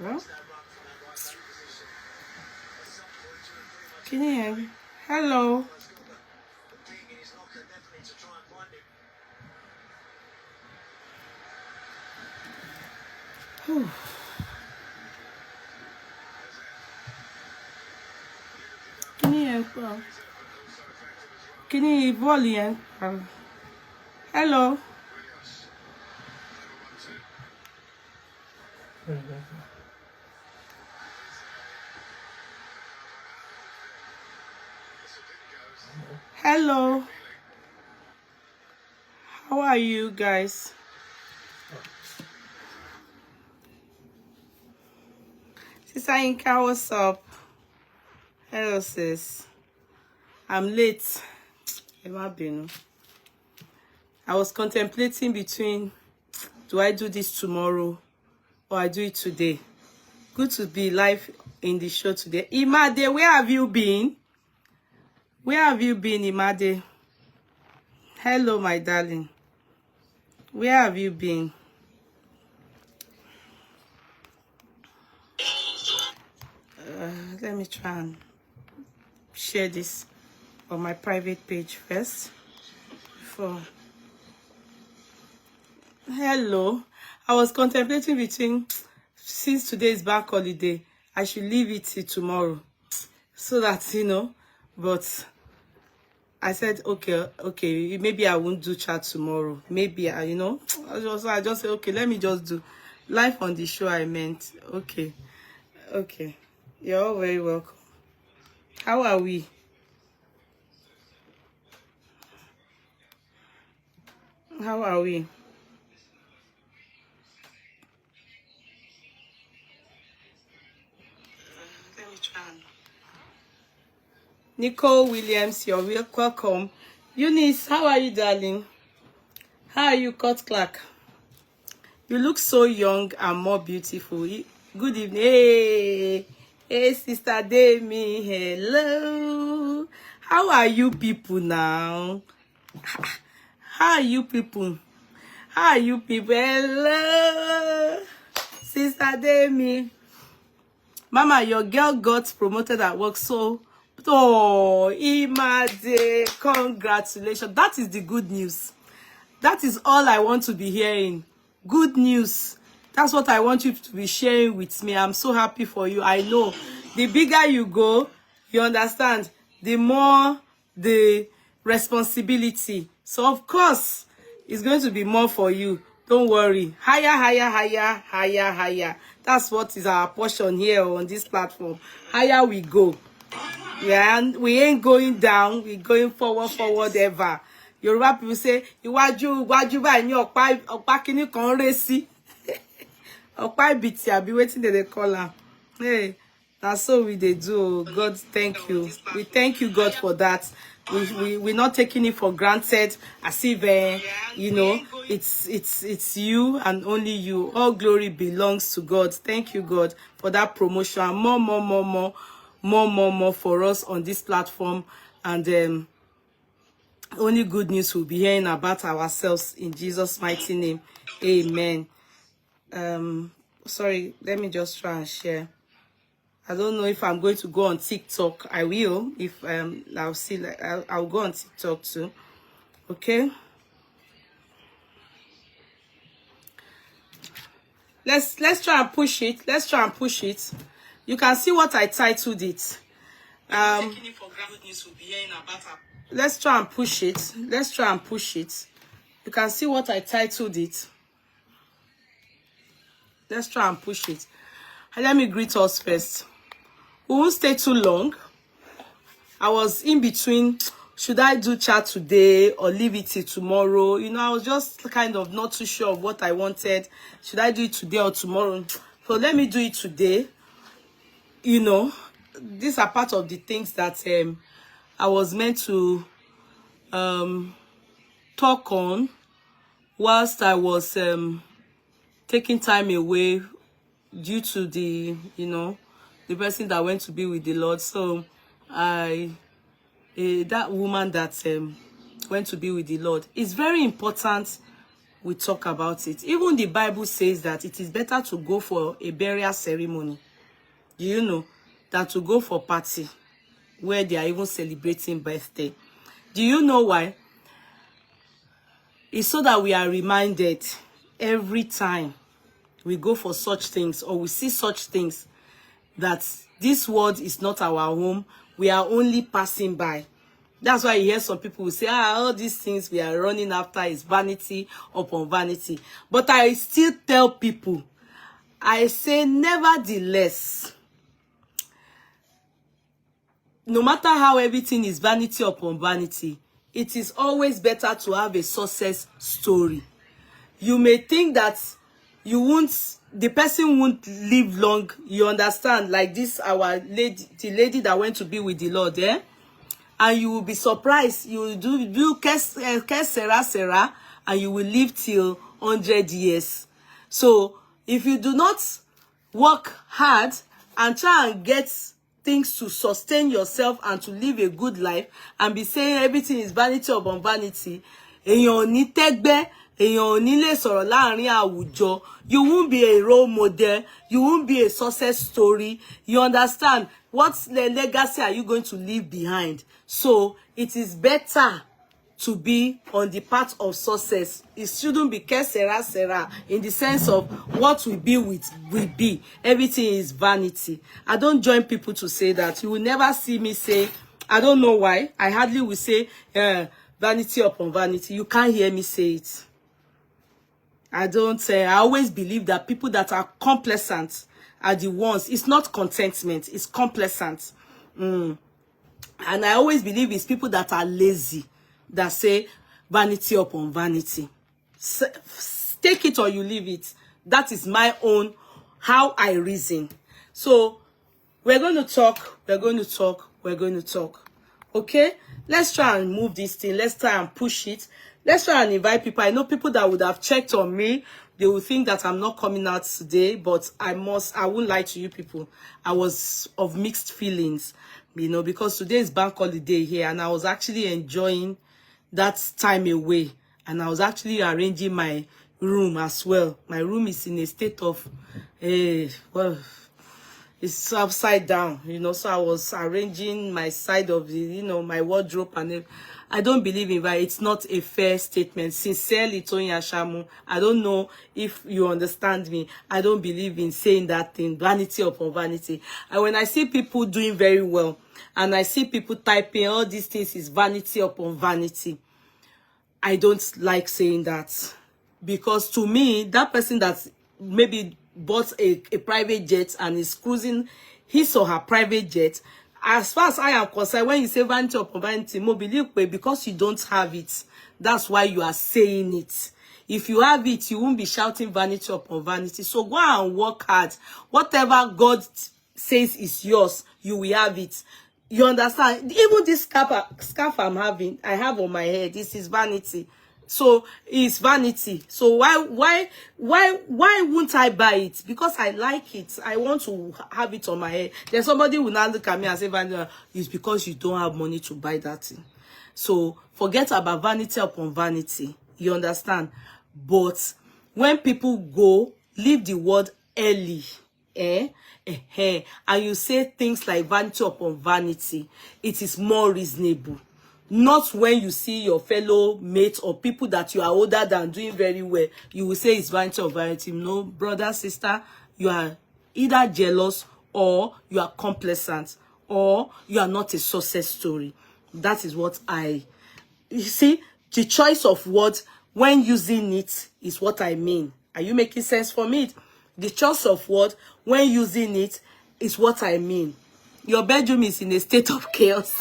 Well, can you hear me? Hello. Whew. Can you hear me? Can you volume? Hello. Hello. How are you guys? Sister Inka, what's up? Hello, sis. I'm late. I was contemplating between, do I do this tomorrow or I do it today? Good to be live in the show today. Imade, where have you been? Where have you been, Imade? Hello, my darling. Where have you been? Let me try and share this on my private page first. Hello. I was contemplating between, since today is bank holiday, I should leave it till tomorrow. So that, but I said, okay, maybe I won't do chat tomorrow. Maybe, I just said, okay, let me just do live on the show I meant. Okay. You're all very welcome. How are we? How are we? Let me try. Nicole Williams, you're welcome. Eunice, how are you, darling? How are you, Cut Clark? You look so young and more beautiful. Good evening. Hey, Sister Demi. Hello. How are you people now? How are you people? Hello. Sister Demi. Mama, your girl got promoted at work, so Imade, congratulations. That is the good news. That is all I want to be hearing. Good news. That's what I want you to be sharing with me. I'm so happy for you. I know the bigger you go, you understand, the more the responsibility. So of course, it's going to be more for you. Don't worry. Higher. That's what is our portion here on this platform. Higher we go. Yeah, and we ain't going down. We're going forward ever. Yoruba people say, iwájú báyìí ní ọ̀pá kíní kan ré sí. Ọ̀pá ìbìtì àbí wetin they call am. Hey, that's so we they do. God, thank you. We thank you, God, for that. We're not taking it for granted as if it's you and only you. All glory belongs to God. Thank you, God, for that promotion. More for us on this platform, and only good news we'll be hearing about ourselves in Jesus' mighty name. Amen. Sorry, let me just try and share. I don't know if I'm going to go on TikTok. I will. If I'll see, like I'll go on TikTok too. Okay. Let's try and push it. You can see what I titled it. Let's try and push it. You can see what I titled it. Let's try and push it. And let me greet us first. We won't stay too long. I was in between, should I do chat today or leave it till tomorrow? I was just kind of not too sure of what I wanted. Should I do it today or tomorrow? So let me do it today. These are part of the things that I was meant to talk on whilst I was taking time away due to the the person that went to be with the Lord. So that woman that went to be with the Lord, it's very important we talk about it. Even the Bible says that it is better to go for a burial ceremony, do you know, than to go for party where they are even celebrating birthday. Do you know why? It's so that we are reminded every time we go for such things or we see such things that this world is not our home. We are only passing by. That's why you hear some people who say, all these things we are running after is vanity upon vanity. But I still tell people, I say, nevertheless, no matter how everything is vanity upon vanity, it is always better to have a success story. You may think that you won't, the person won't live long, you understand, like this, our lady, the lady that went to be with the Lord, eh? And you will be surprised. You will do Sarah, and you will live till 100 years. So if you do not work hard and try and get things to sustain yourself and to live a good life and be saying everything is vanity upon vanity, èèyàn ò ní tẹ́gbẹ́, èèyàn ò ní lè sọ̀rọ̀ láàrin àwùjọ, you won't be a role model, you won't be a success story. You understand? What legacy are you going to leave behind? So it is better to be on the path of success. It shouldn't be Sarah in the sense of what will be will be. Everything is vanity. I don't join people to say that. You will never see me say, I don't know why, I hardly will say vanity upon vanity. You can't hear me say it. I don't say. I always believe that people that are complacent are the ones. It's not contentment, it's complacent. And I always believe it's people that are lazy that say vanity upon vanity. Take it or you leave it. That is my own, how I reason. So we're going to talk, okay? Let's try and move this thing. Let's try and push it. Let's try and invite people. I know people that would have checked on me, they will think that I'm not coming out today, but I won't lie to you people. I was of mixed feelings, you know, because today is bank holiday here and I was actually enjoying that time away. And I was actually arranging my room as well. My room is in a state of, well, it's upside down, you know, so I was arranging my side of the, you know, my wardrobe, and I don't believe in that. It's not a fair statement. Sincerely, Tony Ashamu, I don't know if you understand me. I don't believe in saying that thing, vanity upon vanity. And when I see people doing very well, and I see people typing all these things is vanity upon vanity, I don't like saying that. Because to me, that person that maybe bought a private jet and is cruising his or her private jet, as far as I am concerned, when you say vanity upon vanity, because you don't have it, that's why you are saying it. If you have it, you won't be shouting vanity upon vanity. So go and work hard. Whatever God says is yours, you will have it. You understand? Even this scarf I have on my head, this is vanity. So it's vanity. So why won't I buy it? Because I like it. I want to have it on my head. Then somebody will now look at me and say, vanity, it's because you don't have money to buy that thing. So forget about vanity upon vanity. You understand? But when people go, leave the word early, and you say things like vanity upon vanity, it is more reasonable. Not when you see your fellow mates or people that you are older than doing very well, you will say it's vanity or vanity. No, brother, sister, you are either jealous or you are complacent or you are not a success story. That is what you see, the choice of words when using it is what I mean. Are you making sense for me? The choice of word when using it is what I mean. Your bedroom is in a state of chaos.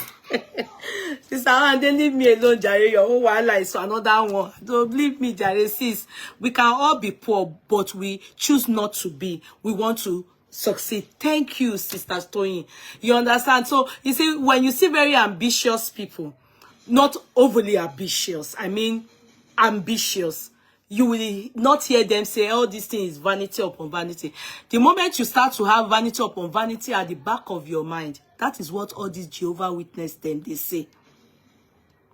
Sister, and then leave me alone, Jare. Your own wahala is another one. Don't leave me, Jare, sis. We can all be poor, but we choose not to be. We want to succeed. Thank you, Sister Toyin. You understand? So, you see, when you see very ambitious people, not overly ambitious, I mean ambitious, you will not hear them say, oh, this thing is vanity upon vanity. The moment you start to have vanity upon vanity at the back of your mind, that is what all these Jehovah Witness them, they say.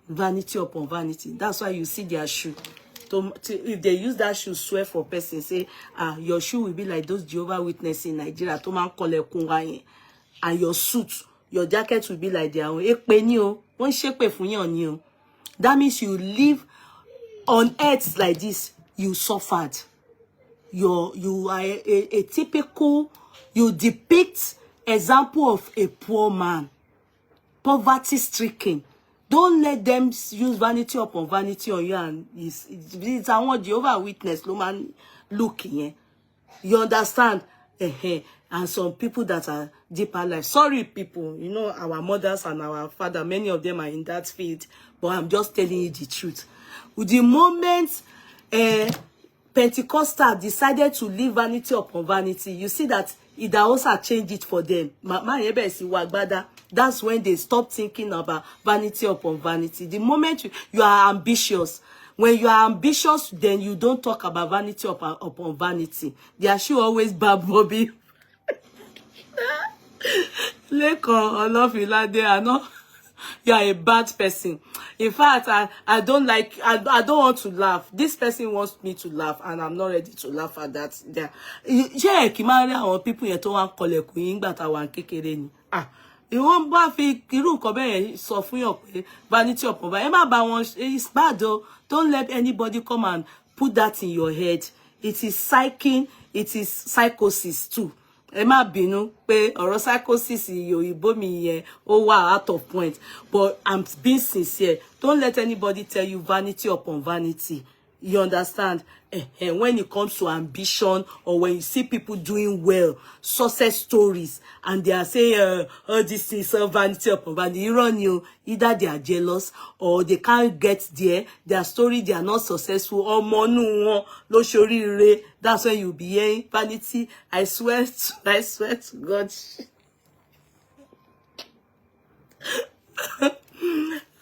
Vanity upon vanity. That's why you see their shoe. if they use that shoe swear for person, say, your shoe will be like those Jehovah Witnesses in Nigeria, to man kole kunga, and your suit, your jacket will be like their own. That means you live on earth like this, you suffered. You are a typical, you depict example of a poor man, poverty stricken. Don't let them use vanity upon vanity on you, and it's I want Jehovah Witness, no man looking. You understand? And some people that are deeper life. Sorry, people, you know, our mothers and our father, many of them are in that field, but I'm just telling you the truth. With the moment Pentecostal decided to leave vanity upon vanity, you see that it also changed it for them. That's when they stop thinking about vanity upon vanity. The moment you are ambitious, when you are ambitious, then you don't talk about vanity upon vanity. There should always bad Bobby. You are a bad person. In fact, I don't like, I don't want to laugh. This person wants me to laugh, and I'm not ready to laugh at that. Yeah, people yet to want collect you won't baffy Kiru Kobe so vanity upon it's bad though. Don't let anybody come and put that in your head. It is psyching, it is psychosis too. Emma binu pe oro psychosis yoyibo mi yen o wa out of point, but I'm being sincere. Don't let anybody tell you vanity upon vanity. You understand? When it comes to ambition, or when you see people doing well, success stories, and they are saying, oh, this is vanity upon vanity, you either they are jealous or they can't get there. Their story, they are not successful. Or monu lo shorire. That's when you'll be hearing vanity. I swear to God.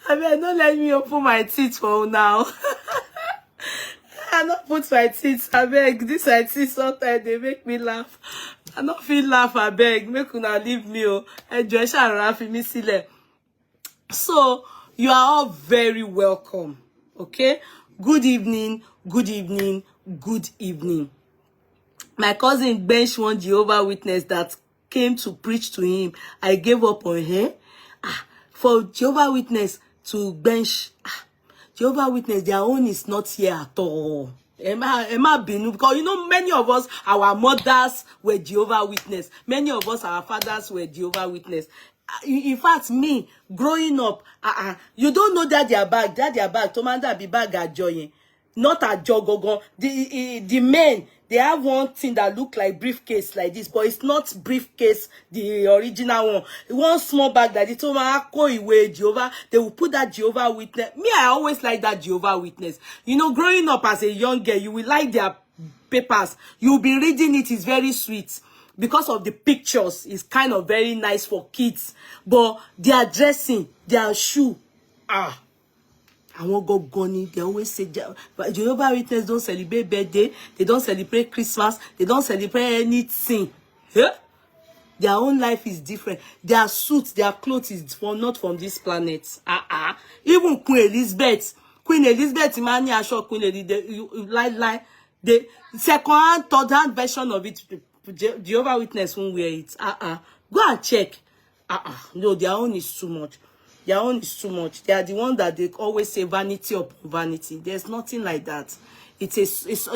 I mean, don't let me open my teeth for now. I not put my teeth, I beg. This my teeth sometimes they make me laugh. I not feel laugh, I beg. Make una leave me. Enjoy me sile. So you are all very welcome. Okay? Good evening, good evening, good evening. My cousin bench one Jehovah Witness that came to preach to him. I gave up on her. For Jehovah Witness to bench. Jehovah Witness, their own is not here at all. Emma Binu, because you know, many of us, our mothers were Jehovah Witness. Many of us, our fathers were Jehovah Witness. In fact, me, growing up, you don't know that their bag, Tomanda be bag at joy. Not a jogogon. The men, they have one thing that look like briefcase like this, but it's not briefcase, the original one. One small bag that it's away Jehovah. They will put that Jehovah Witness. Me, I always like that Jehovah Witness. You know, growing up as a young girl, you will like their papers. You'll be reading it. It's very sweet. Because of the pictures, it's kind of very nice for kids. But their dressing, their shoe, I won't go gunny. They always say, Jehovah Witness don't celebrate birthday. They don't celebrate Christmas. They don't celebrate anything. Yeah? Their own life is different. Their suits, their clothes is not from this planet. Even Queen Elizabeth, Imani Asho, Queen Elizabeth, the second-hand, third-hand version of it, Jehovah Witness won't wear it. Go and check. No, their own is too much. Their own is too much. They are the ones that they always say vanity upon vanity. There's nothing like that. It's a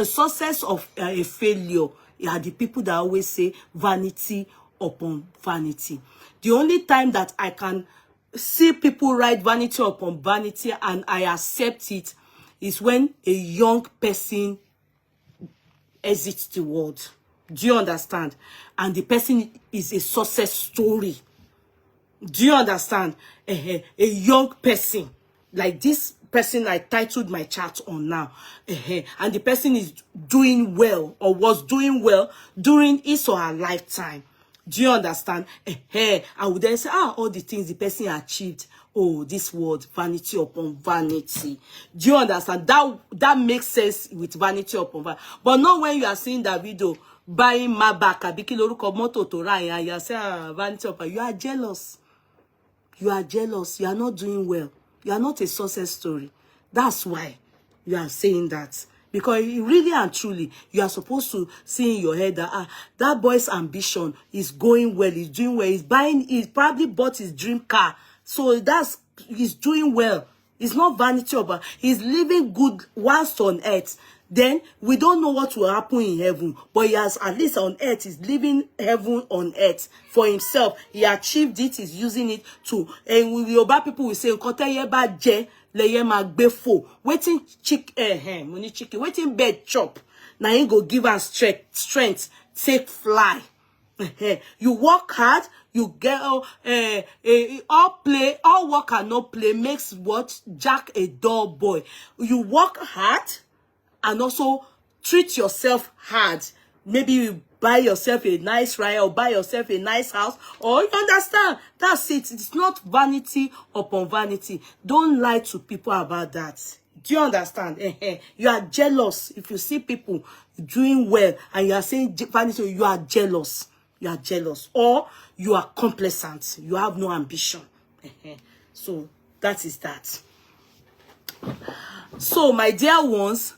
success of a failure. They are the people that always say vanity upon vanity. The only time that I can see people write vanity upon vanity and I accept it is when a young person exits the world. Do you understand? And the person is a success story. Do you understand? A young person, like this person I titled my chat on now, and the person is doing well or was doing well during his or her lifetime. Do you understand? I would then say, all the things the person achieved. Oh, this word, vanity upon vanity. Do you understand? That makes sense with vanity upon vanity. But not when you are seeing that video, buying my back, abiki loruko moto to and you say, vanity upon. You are jealous. You are jealous. You are not doing well. You are not a success story. That's why. you are saying that. Because really and truly, you are supposed to see in your head that that boy's ambition is going well, he's doing well, he's probably bought his dream car. So he's doing well. It's not vanity, but he's living good whilst on earth. Then we don't know what will happen in heaven, but he has, at least on earth, he's living heaven on earth for himself. He achieved it, he's using it to, and we Yoruba people will say, leye ma gbe fo, waiting chicken, waiting bed chop. Now he go give us strength, take fly. You work hard, you get all work and no play makes what Jack a dull boy. You work hard and also treat yourself hard. Maybe you buy yourself a nice ride or buy yourself a nice house, or you understand. That's it. It's not vanity upon vanity. Don't lie to people about that. Do you understand? You are jealous. If you see people doing well and you are saying vanity, you are jealous. You are jealous. Or you are complacent. You have no ambition. So that is that. So my dear ones,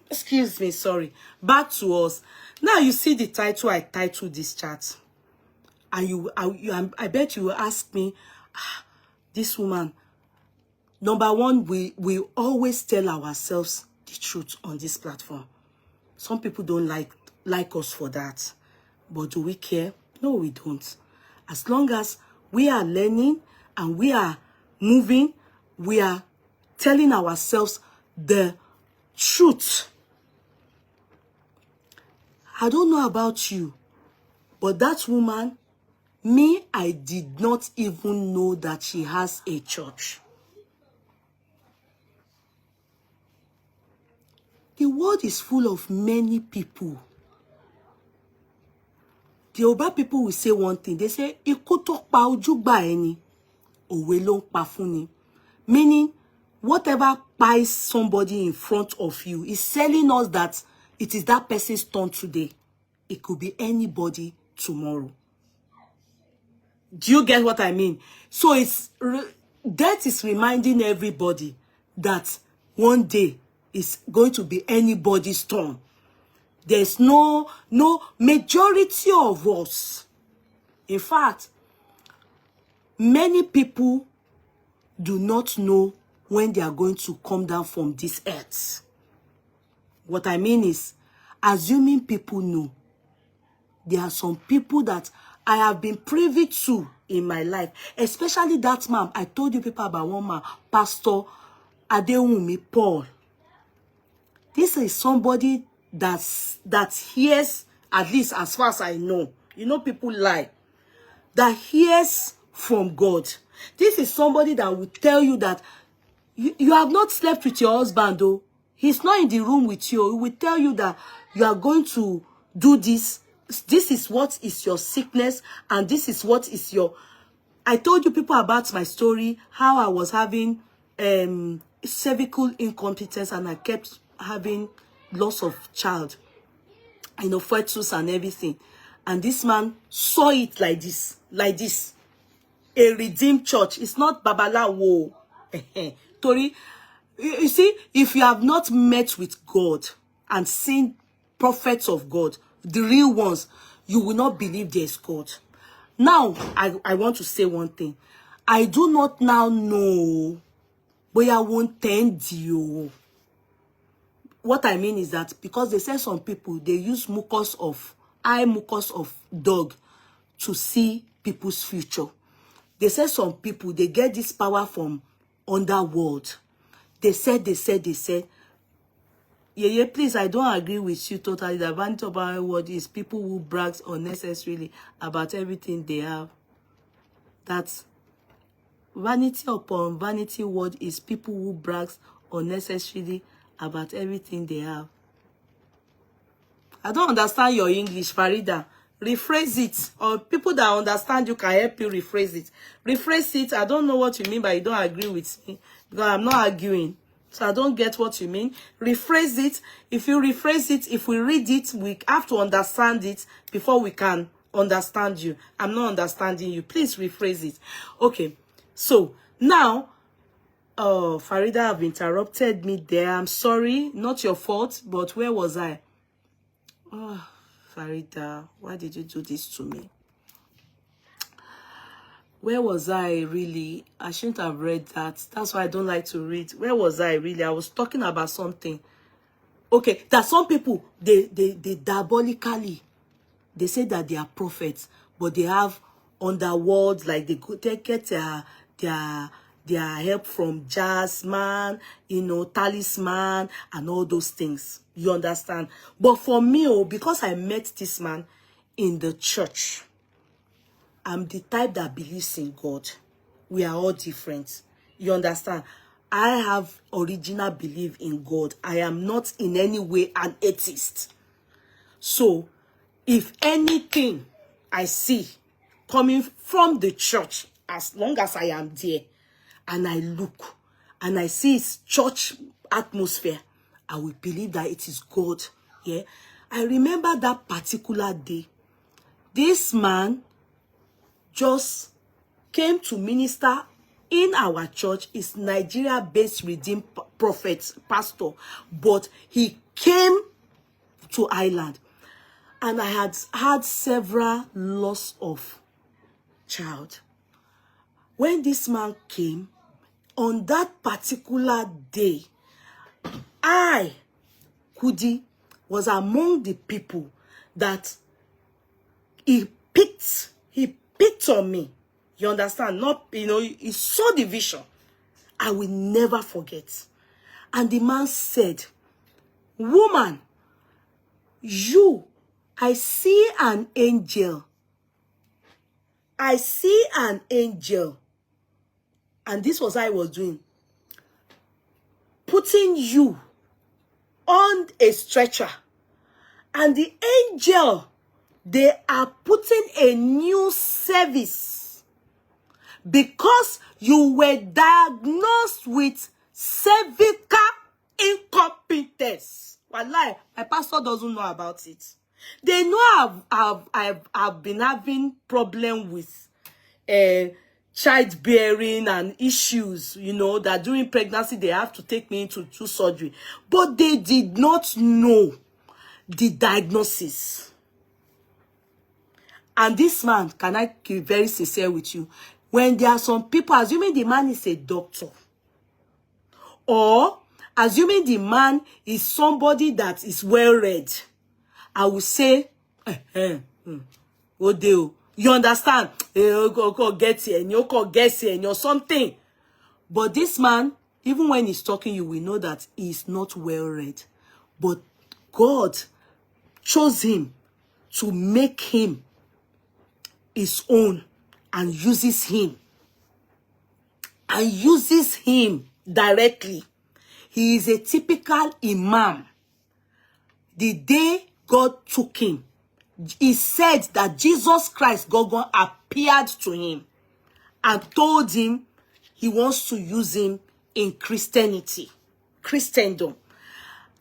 excuse me, sorry. Back to us. Now you see the title I titled this chat. And I bet you will ask me, this woman, number one, we always tell ourselves the truth on this platform. Some people don't like us for that. But do we care? No, we don't. As long as we are learning and we are moving, we are telling ourselves the truth. I don't know about you, but that woman, me, I did not even know that she has a church. The world is full of many people. The Yoruba people will say one thing. They say, "Ikú tó pa ojú gbà ẹni, òwe ló ń pa fún ni." Meaning, whatever pies somebody in front of you is telling us that it is that person's turn today. It could be anybody tomorrow. Do you get what I mean? So death is reminding everybody that one day is going to be anybody's turn. There's no majority of us. In fact, many people do not know when they are going to come down from this earth. What I mean is, assuming people know, there are some people that I have been privy to in my life, especially that man. I told you people about one man, Pastor Adewumi Paul. This is somebody that hears, at least as far as I know. You know, people lie. That hears from God. This is somebody that will tell you that you have not slept with your husband, though. He's not in the room with you. He will tell you that you are going to do this. This is what is your sickness, and this is what is your... I told you people about my story, how I was having cervical incompetence, and I kept having loss of child, you know, fetus and everything. And this man saw it like this, a redeemed church. It's not Babalawo. Tori, you see, if you have not met with God and seen prophets of God, the real ones, you will not believe there's God. Now, I want to say one thing. I do not now know, but I won't tend you. What I mean is that because they say some people, they use eye mucus of dog to see people's future. They say some people, they get this power from underworld. They said, yeah, please, I don't agree with you totally. The vanity of our word is people who brag unnecessarily about everything they have. That's vanity upon vanity word is people who brag unnecessarily about everything they have. I don't understand your English, Farida. Rephrase it. Or people that understand you can help you rephrase it. Rephrase it. I don't know what you mean, but you don't agree with me. Because I'm not arguing. So I don't get what you mean. Rephrase it. If you rephrase it, if we read it, we have to understand it before we can understand you. I'm not understanding you. Please rephrase it. Okay. So now, Oh, Farida have interrupted me there. I'm sorry. Not your fault, but where was I? Oh, Farida, why did you do this to me? Where was I really? I shouldn't have read that. That's why I don't like to read. Where was I really? I was talking about something. Okay, that some people, they diabolically, they say that they are prophets, but they have underworld, like they get their help from Jasmine, you know, talisman, and all those things. You understand? But for me, oh, because I met this man in the church, I'm the type that believes in God. We are all different. You understand? I have original belief in God. I am not in any way an atheist. So, if anything I see coming from the church, as long as I am there, and I look, and I see its church atmosphere, I will believe that it is God. Yeah. I remember that particular day. This man just came to minister in our church. Is Nigeria-based Redeemed Prophet pastor, but he came to Ireland, and I had had several loss of child. When this man came on that particular day, I, Kudi, was among the people that he picked on me. You understand? Not, you know, he saw the vision. I will never forget. And the man said, "Woman, I see an angel. I see an angel." And this was how I was doing. Putting you on a stretcher. And the angel, they are putting a new service. Because you were diagnosed with cervical incompetence. Wallahi, my pastor doesn't know about it. They know I've been having problem with childbearing and issues, you know, that during pregnancy they have to take me into surgery. But they did not know the diagnosis. And this man, can I be very sincere with you? When there are some people, assuming the man is a doctor, or assuming the man is somebody that is well-read, I will say, oh, deal. You understand? Get here, and you get here, and you're something. But this man, even when he's talking, you will know that he's not well-read. But God chose him to make him his own, and uses him. And uses him directly. He is a typical imam. The day God took him, he said that Jesus Christ, God appeared to him and told him he wants to use him in Christianity, Christendom.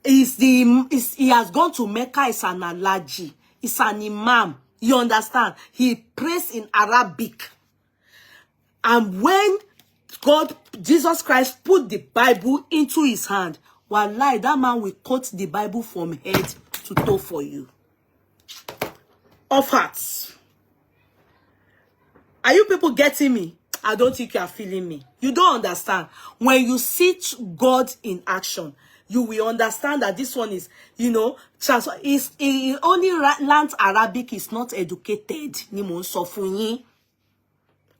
He has gone to Mecca. It's an allergy. It's an imam. You understand? He prays in Arabic. And when Jesus Christ put the Bible into his hand, wallahi, that man will cut the Bible from head to toe for you. Of hearts. Are you people getting me? I don't think you are feeling me. You don't understand. When you see God in action, you will understand that this one is, you know, he only learns Arabic, is not educated.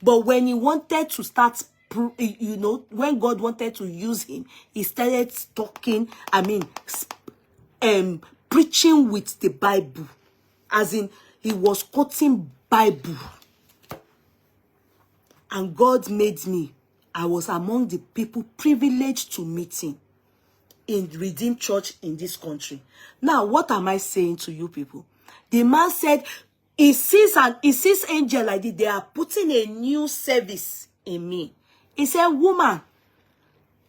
But when he wanted to start, you know, when God wanted to use him, he started talking, preaching with the Bible. As in, he was quoting Bible. And God made me. I was among the people privileged to meet him in Redeemed Church in this country. Now, what am I saying to you people? The man said, he sees angel like this. They are putting a new service in me. He said, woman,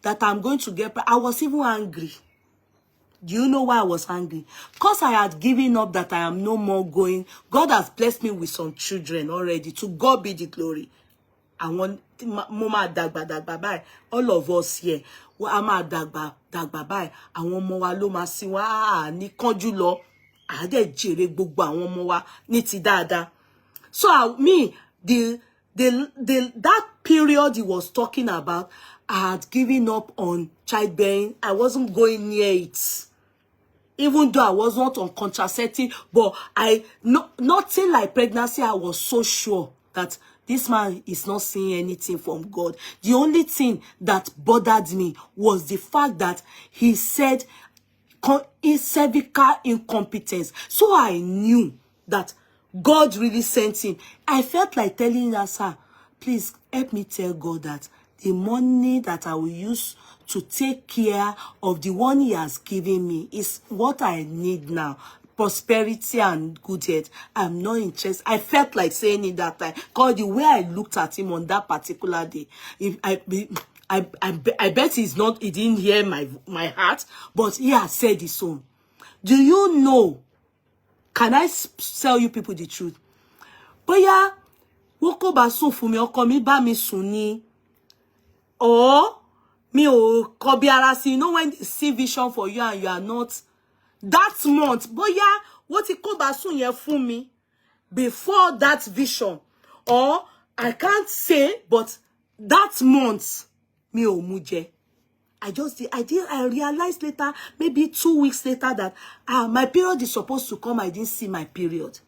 that I'm going to get. I was even angry. Do you know why I was angry? Because I had given up that I am no more going. God has blessed me with some children already. To God be the glory. àwọn mo máa dàgbà báyìí, all of us here a máa dàgbà báyìí, àwọn ọmọ wa ló máa sin wá ní kánjú lọ, a dẹ̀ jèrè gbogbo àwọn ọmọ wa ní ti dáadáa. So that period he was talking about, I had given up on childbearing. I wasn't going near it. Even though I was not on contraceptive, but nothing like pregnancy, I was so sure that this man is not seeing anything from God. The only thing that bothered me was the fact that he said cervical incompetence. So I knew that God really sent him. I felt like telling her, sir, please help me tell God that the money that I will use to take care of the one he has given me is what I need now. Prosperity and good health. I'm not interested. I felt like saying it that time. Because the way I looked at him on that particular day, I bet he didn't hear my heart, but he has said his own. Do you know? Can I tell you people the truth? Bóyá woko ba sùn fún mi, ọkọ mi bá mi sùn ni. Or mi ò kọbi ara sí, you know when they see vision for you and you are not that month. Bóyá wọ́n ti kó bá sùn yẹn fún mi before that vision. Or I can't say, but that month mi ò mu jẹ. I realized later, maybe 2 weeks later, that my period is supposed to come. I didn't see my period.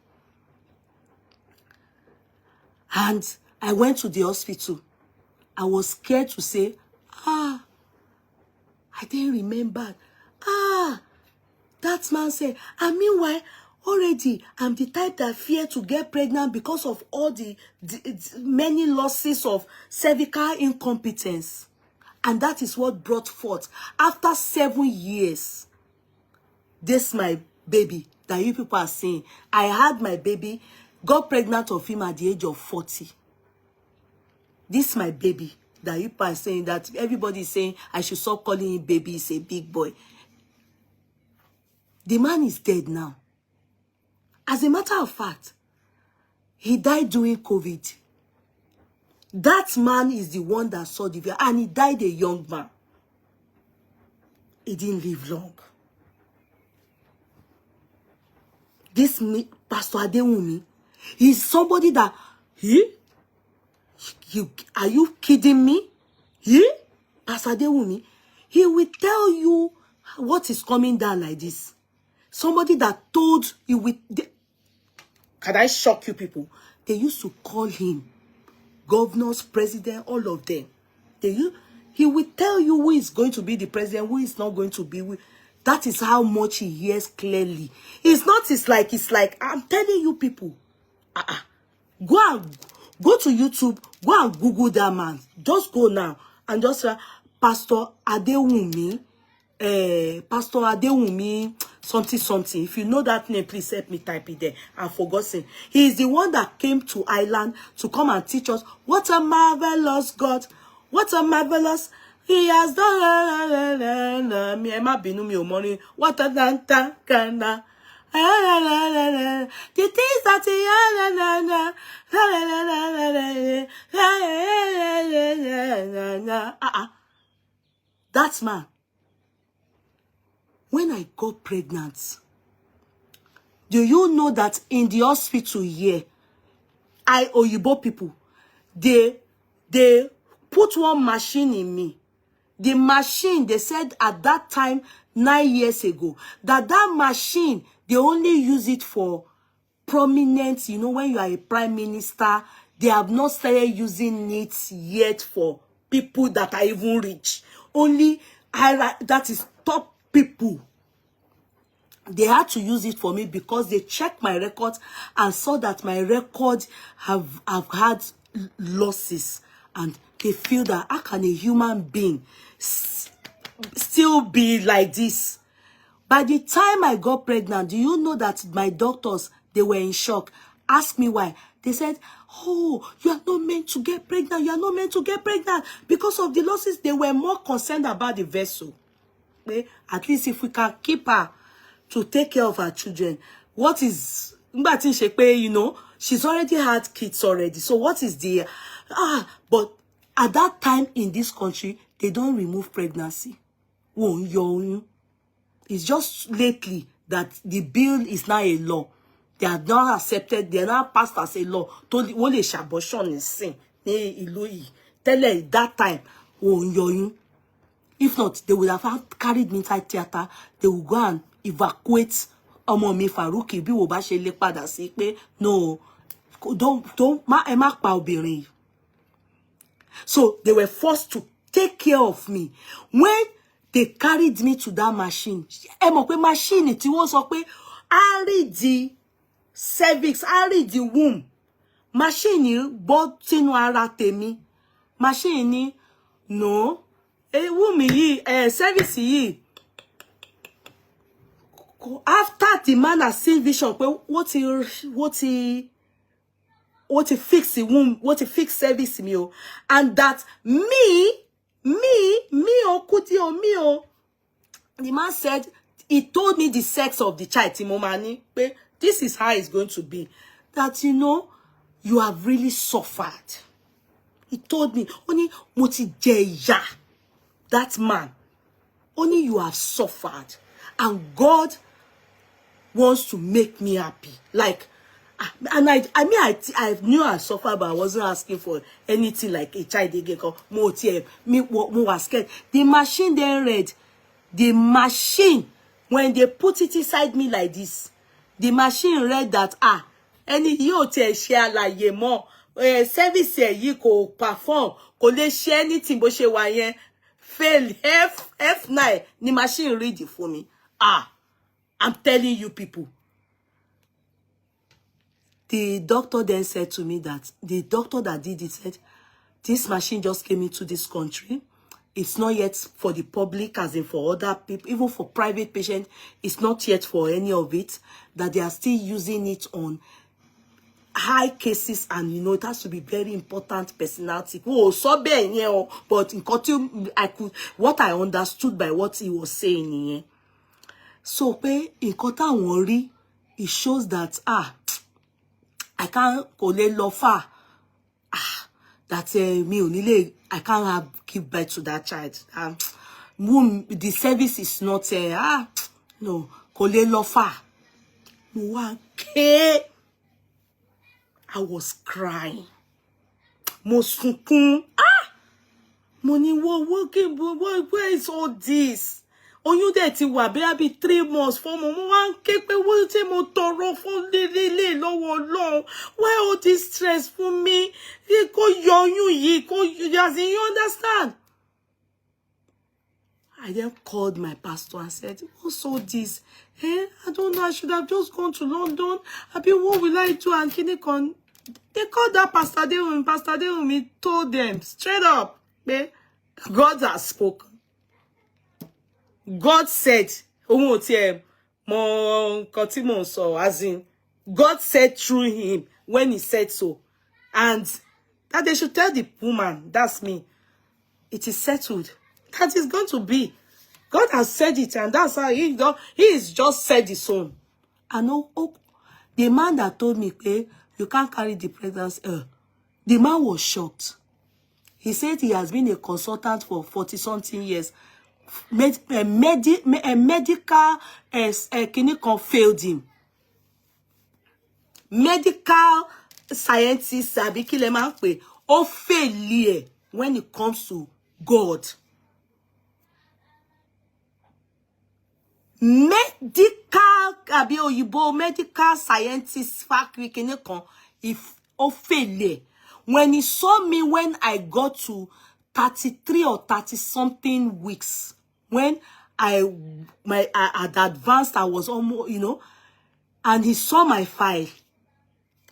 And I went to the hospital. I was scared to say, I didn't remember. That man said, and meanwhile, already, I'm the type that fear to get pregnant because of all the many losses of cervical incompetence. And that is what brought forth, after 7 years, this my baby that you people are seeing. I had my baby, got pregnant of him at the age of 40. This my baby that you people are saying, that everybody is saying I should stop calling him baby, he's a big boy. The man is dead now. As a matter of fact, he died during COVID. That man is the one that saw the video, and he died a young man. He didn't live long. This Pastor Adewumi, he's somebody that, are you kidding me? Pastor Adewumi, he will tell you what is coming down like this. Somebody that told you can I shock you people? They used to call him governors, president, all of them. He will tell you who is going to be the president, who is not going to be. That is how much he hears clearly. It's like I'm telling you people. Go to YouTube, go and Google that man. Just go now and just Pastor Adewumi, something. If you know that name, please help me type it there. I've forgotten. He is the one that came to Ireland to come and teach us what a marvelous God, what a marvelous He has done. Me Emma binu mi o money. What a danta kana. The things that that man. When I got pregnant, do you know that in the hospital here, Oyibo people, they put one machine in me. The machine, they said at that time, 9 years ago, that machine, they only use it for prominent, you know, when you are a prime minister, they have not started using it yet for people that are even rich. Only, that is top people. They had to use it for me because they checked my records and saw that my records have had losses, and they feel that how can a human being still be like this? By the time I got pregnant, do you know that my doctors, they were in shock? Ask me why. They said, oh, you are not meant to get pregnant. You are not meant to get pregnant because of the losses. They were more concerned about the vessel. At least if we can keep her to take care of our children. What is, you know, She's already had kids already. So what is the but at that time in this country, they don't remove pregnancy. It's just lately that the bill is now a law. They are not accepted, they are not passed as a law. Only abortion is sin. Tell her that time, if not, they would have carried me inside theater. They would go and evacuate mi Faruki bí wo bá ṣe lè padà sí pé no, don't má pa obìnrin. So they were forced to take care of me. When they carried me to that machine, machine tí wọ́n sọ pé I read the cervix, I read the womb. Machine bọ́ sínú ara tèmi. Machine no, womb yìí, cervix yìí. After the man has seen vision, what he fix the womb, what he fix service me, and that me, the man said, he told me the sex of the child, Timomani, this is how it's going to be. That, you have really suffered. He told me, only moti jeya, that man, only you have suffered, and God wants to make me happy. Like, and I knew I suffered, but I wasn't asking for anything like a child again. Me was scared. The machine then read. The machine, when they put it inside me like this, the machine read that any you te share like ye more service ye ko perform, ko le share anything but she wa yen fail F9. The machine read it for me. I'm telling you people. The doctor then said to me that the doctor that did it said, this machine just came into this country. It's not yet for the public, as in for other people, even for private patients. It's not yet for any of it. That they are still using it on high cases, and it has to be very important personality. But in what I understood by what he was saying, so in Kota worry, it shows that I can't go far. That I can't give birth to that child. The service is not no go far. I was crying. Money, where is all this? On you there ti wà bẹ́ẹ̀ bí 3 months 4 months mo wá ń ké pé wo tí mo tọrọ fún lele lọ́wọ́ Ọlọ́run, why all this stress fún mi kó yọyún yìí kó as in, you understand. I then called my pastor and said, what's all this? I don't know, I should have just gone to London. What will I do? And they called that Pastor Deumi. Pastor Deumi told them straight up, God has spoken. God said, as in, God said through him when he said so. And that they should tell the woman, that's me, it is settled. That is going to be. God has said it, and that's how he is just said his own. And the man that told me, you can't carry the pregnancy, the man was shocked. He said he has been a consultant for 40-something years. A medical clinic failed him. Medical scientists failure when it comes to God. Medical scientists if failure. When he saw me when I got to 33 or 30 something weeks, when I had advanced, I was almost, and he saw my file,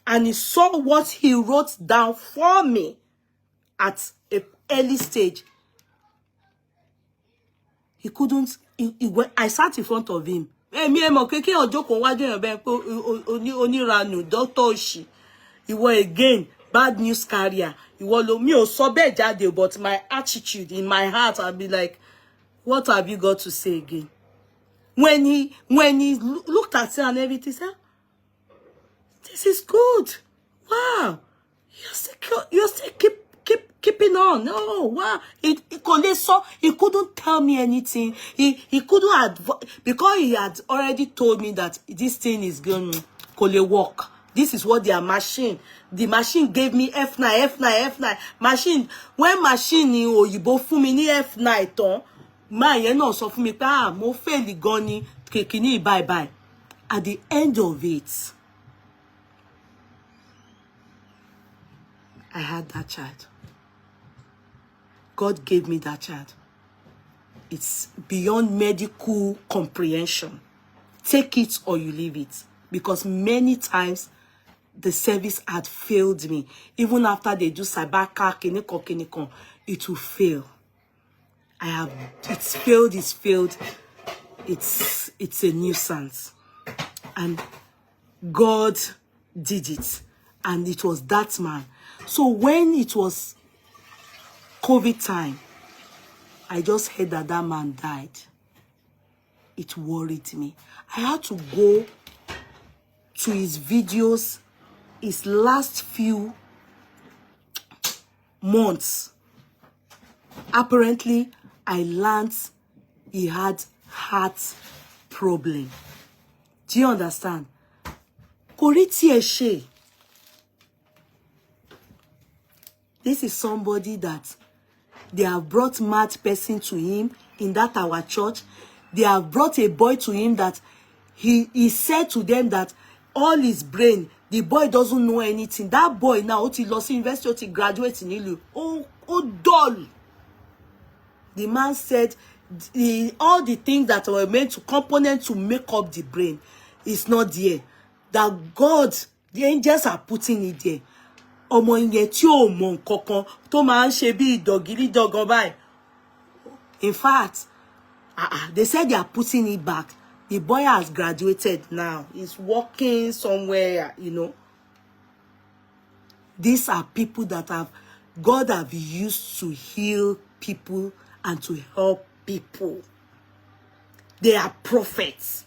and he saw what he wrote down for me at an early stage. He couldn't, I sat in front of him. He was again bad news carrier. But my attitude in my heart, I'll be like, what have you got to say again? When he looked at it and everything, said, this is good. wow, you're still keeping on. Oh, wow. He couldn't tell me anything. He couldn't because he had already told me that this thing is going to work. This is what their machine. The machine gave me F9. Machine. When machine you both fún mi ní F9 tán, man yẹn náà sọ fún mi pé mo fail gan ni kekini bye. At the end of it, I had that child. God gave me that child. It's beyond medical comprehension. Take it or you leave it. Because many times the service had failed me. Even after they do sabaka, kinikon, it will fail. It's failed. It's a nuisance. And God did it. And it was that man. So when it was COVID time, I just heard that man died. It worried me. I had to go to his videos, his last few months. Apparently, I learned he had heart problem. Do you understand? This is somebody that they have brought mad person to him in that our church. They have brought a boy to him that he said to them that all his brain, the boy doesn't know anything. That boy now, he lost university, he graduates in Ilu. Oh, dull. The man said all the things that were meant to component to make up the brain is not there. That God, the angels are putting it there. Ọmọ yẹn tí ò mọ nǹkankan tó máa ń ṣe bí ìdọ̀gìlídọ̀gàn báyìí. In fact, they said they are putting it back. The boy has graduated now. He's working somewhere, you know. These are people that God have used to heal people and to help people. They are prophets.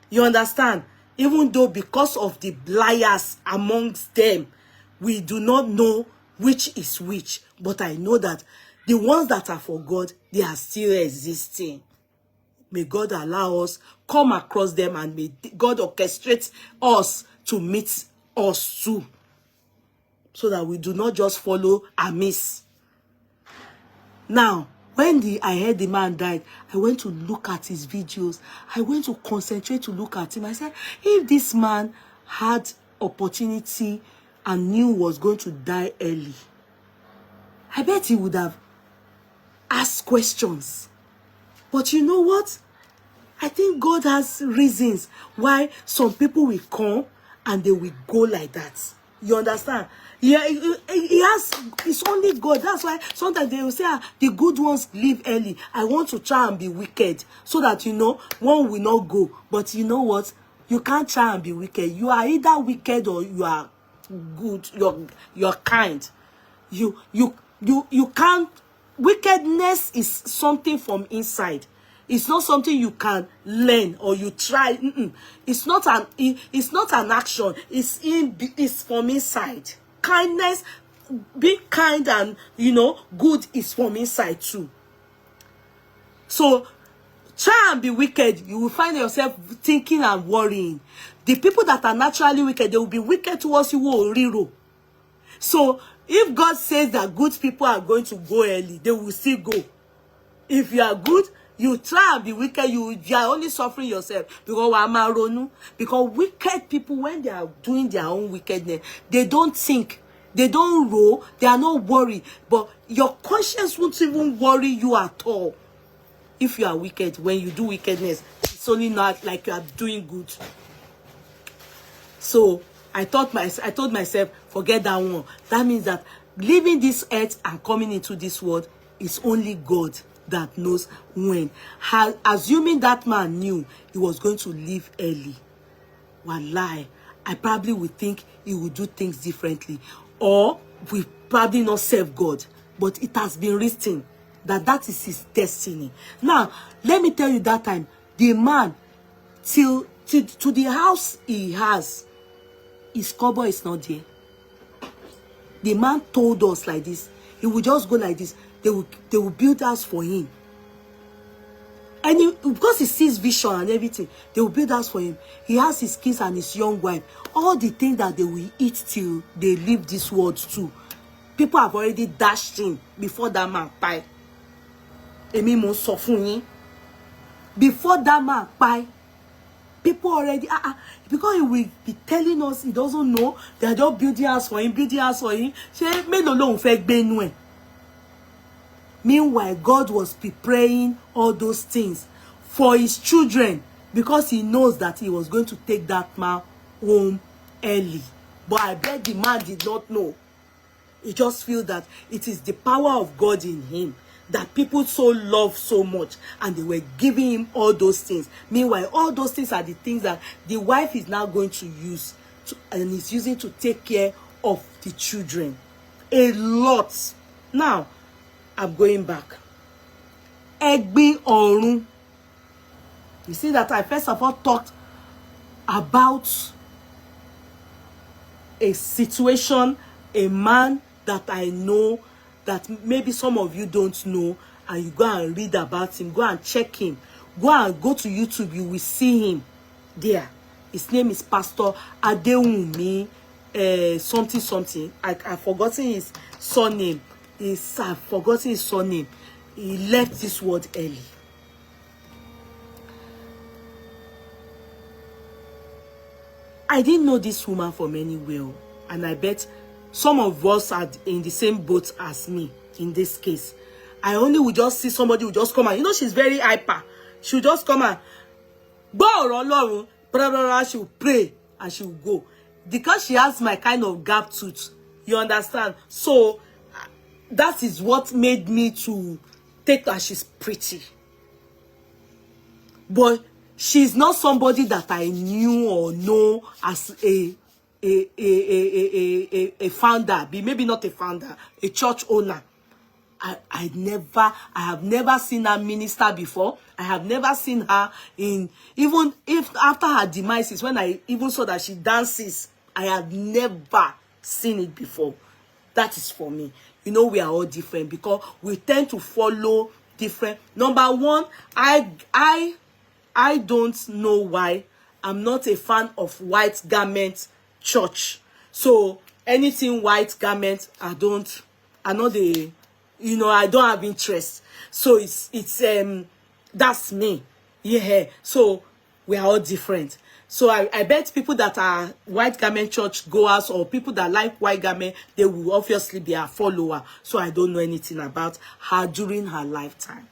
You understand? Even though because of the liars amongst them, we do not know which is which. But I know that the ones that are for God, they are still existing. May God allow us come across them, and may God orchestrate us to meet us too. So that we do not just follow amiss. Now, when I heard the man died, I went to look at his videos. I went to concentrate to look at him. I said, if this man had opportunity and knew was going to die early, I bet he would have asked questions. But you know what? I think God has reasons why some people will come and they will go like that. You understand? Yeah, it's only God. That's why sometimes they will say, the good ones leave early. I want to try and be wicked so that, you know, one will not go. But you know what? You can't try and be wicked. You are either wicked or you are good. You're kind. You can't. Wickedness is something from inside. It's not something you can learn or you try. It's not an action. It's from inside. Kindness, being kind and, you know, good is from inside too. So try and be wicked. You will find yourself thinking and worrying. The people that are naturally wicked, they will be wicked towards you or riro. So if God says that good people are going to go early, they will still go. If you are good, you try and be wicked, you are only suffering yourself. Because wicked people, when they are doing their own wickedness, they don't think, they don't roll, they are not worried. But your conscience won't even worry you at all. If you are wicked, when you do wickedness, it's only not like you are doing good. So I told myself, forget that one. That means that leaving this earth and coming into this world is only God that knows when. Assuming that man knew he was going to leave early, wallahi, I probably would think he would do things differently, or we probably not serve God. But it has been written that is his destiny. Now, let me tell you, that time, the man, to the house he has, his cover is not there. The man told us like this. He will just go like this. They will build house for him. And because he sees vision and everything, they will build house for him. He has his kids and his young wife. All the things that they will eat till they leave this world too. People have already dashed in before that man pie. Èmi mo sọ fún yín. Before that man pie, people already because he will be telling us he doesn't know. They are just building house for him, building house for him. Ṣé mélòó lòun fẹ́ gbé inú ẹ̀? Meanwhile, God was preparing all those things for his children because he knows that he was going to take that man home early. But I bet the man did not know. He just feels that it is the power of God in him that people so love so much, and they were giving him all those things. Meanwhile, all those things are the things that the wife is now going to use and is using to take care of the children. A lot. Now, I'm going back. Egbin Orun. You see that I first of all talked about a situation, a man that I know that maybe some of you don't know, and you go and read about him, go and check him, go to YouTube, you will see him there. His name is Pastor Adewumi something. I've forgotten his surname. I've forgotten his surname. He left this world early. I didn't know this woman from anywhere, and I bet some of us are in the same boat as me in this case. I only would just see somebody who just come and, you know, she's very hyper. She'll just come and she will pray and she will go. Because she has my kind of gap tooth. You understand? So that is what made me to take that she's pretty. But she's not somebody that I knew or know as a founder, maybe not a founder, a church owner. I have never seen her minister before. I have never seen her in, even if after her demise, when I even saw that she dances, I have never seen it before. That is for me. You know, we are all different because we tend to follow different. Number one, I don't know why I'm not a fan of white garment church. So anything white garment, I know the, you know, I don't have interest. So it's that's me. Yeah. So we are all different. So I bet people that are white garment church goers or people that like white garment, they will obviously be a follower. So I don't know anything about her during her lifetime.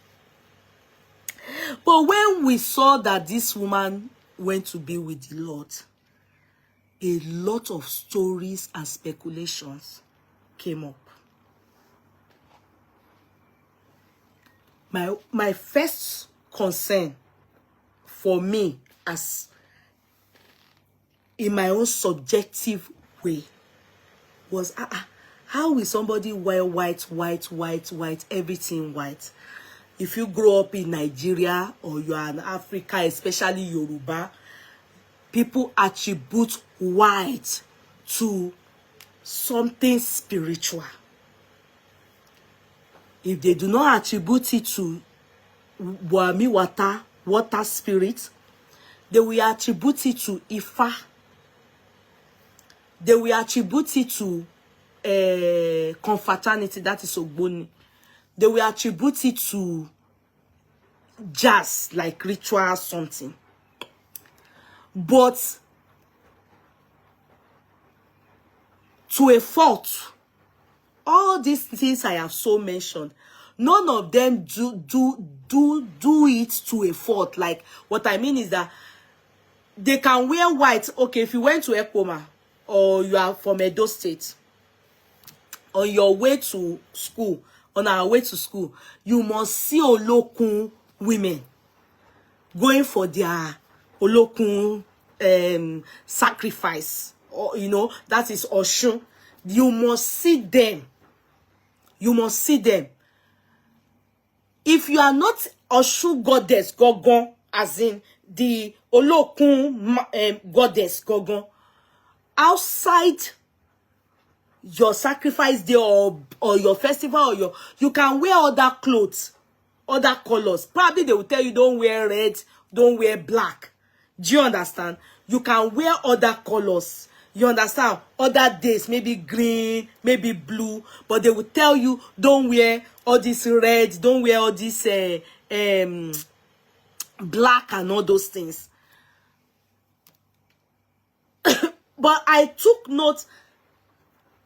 But when we saw that this woman went to be with the Lord, a lot of stories and speculations came up. My first concern for me, as in my own subjective way, was how will somebody wear white, everything white? If you grow up in Nigeria or you are in Africa, especially Yoruba, people attribute white to something spiritual. If they do not attribute it to water spirit, they will attribute it to Ifa. They will attribute it to confraternity, that is Ogboni. They will attribute it to jazz, like ritual something. But to a fault, all these things I have so mentioned, none of them do it to a fault. Like, what I mean is that they can wear white. Okay, if you went to Ekoma or you are from Edo State, on your way to school, on our way to school, you must see Olokun women going for their Olokun sacrifice. Or, you know, that is Oshun. You must see them. You must see them. If you are not Oshun goddess Gogon, as in the Olokun goddess Gogon, outside your sacrifice day or your festival or you can wear other clothes, other colors. Probably they will tell you don't wear red, don't wear black. Do you understand? You can wear other colors. You understand? Other days, maybe green, maybe blue, but they will tell you don't wear all this red, don't wear all this black and all those things. But I took note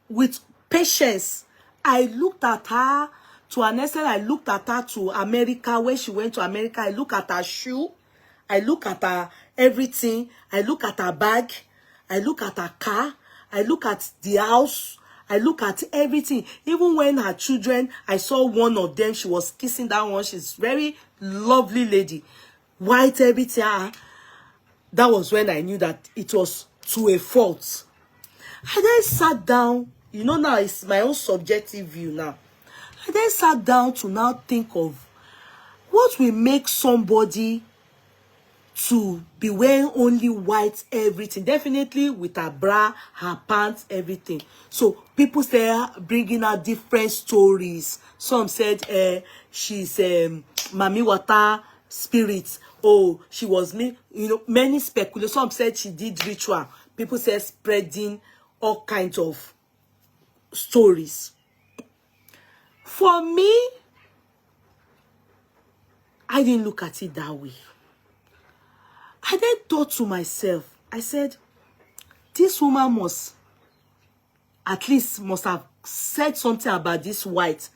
with patience. I looked at her to an extent. I looked at her to America, where she went to America. I look at her shoe. I look at her everything. I look at her bag. I look at her car. I look at the house. I look at everything. Even when her children, I saw one of them, she was kissing that one. She's very lovely lady. White, everything. That was when I knew that it was to a fault. I then sat down. You know, now it's my own subjective view now. I then sat down to now think of what will make somebody to be wearing only white everything. Definitely with her bra, her pants, everything. So people say bringing out different stories. Some said she's Mami Water spirit. Oh, she was me. You know, many speculations. Some said she did ritual. People said spreading all kinds of stories. For me, I didn't look at it that way. I then thought to myself, I said, this woman must have said something about this white.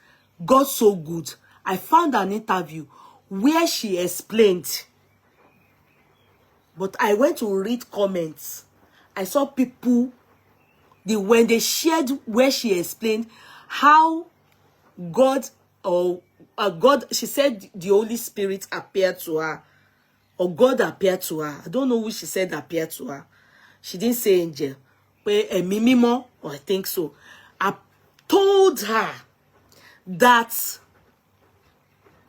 God so good. I found an interview where she explained, but I went to read comments. I saw people, when they shared where she explained how God, she said the Holy Spirit appeared to her, or God appeared to her. I don't know who she said appeared to her. She didn't say angel. But Mimimo, or I think so. I told her that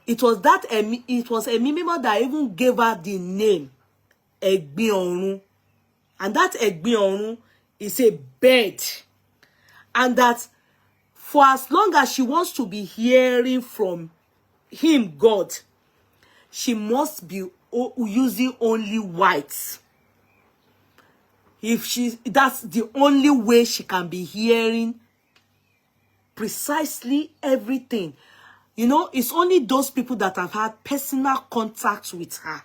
it was a Mimimo that even gave her the name Egbin Orun. And that Egbin Orun is a bird. And that for as long as she wants to be hearing from him, God, she must be using only white. That's the only way she can be hearing precisely everything. You know, it's only those people that have had personal contact with her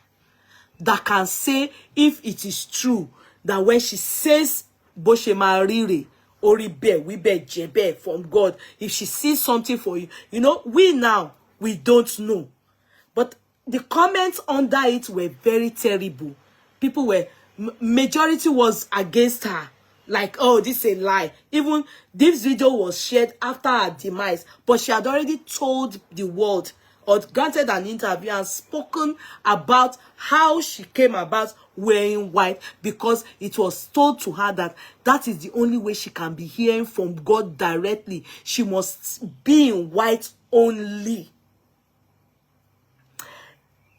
that can say if it is true that when she says Boshema Rire, Oribe, Wibe, Jebe from God, if she sees something for you, you know, we don't know. But the comments under it were very terrible. People were, majority was against her. Like, oh, this is a lie. Even this video was shared after her demise, but she had already told the world or granted an interview and spoken about how she came about wearing white, because it was told to her that that is the only way she can be hearing from God directly. She must be in white only.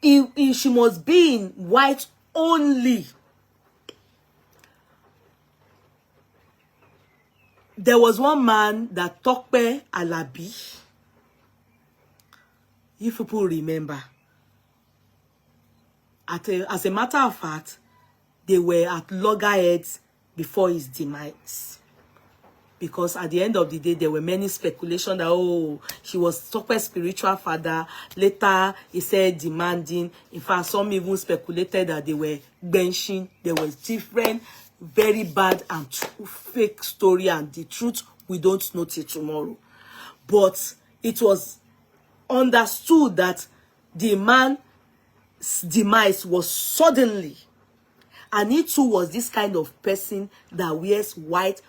She must be in white only. There was one man that Tokpe Alabi, if people remember, as a matter of fact, they were at loggerheads before his demise. Because at the end of the day, there were many speculations that, oh, she was Tokpe's spiritual father. Later, he said demanding. In fact, some even speculated that they were benching. There was different, very bad and fake story, and the truth we don't know till tomorrow. But it was understood that the man's demise was suddenly, and he too was this kind of person that wears white,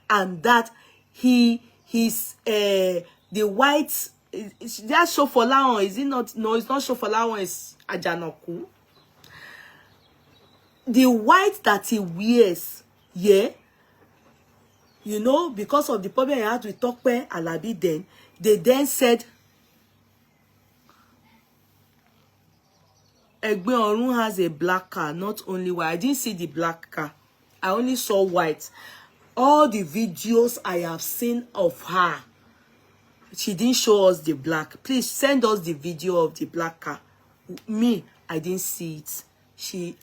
and that he's the white, that Shofolaon, is it not? No, it's not Shofolaon, it's Ajanoku. The white that he wears, yeah, you know, because of the problem he had with Tokpe Alabi, then they then said Egbin Orun has a black car, not only white. I didn't see the black car. I only saw white. All the videos I have seen of her, she didn't show us the black. Please send us the video of the black car. Me, I didn't see it.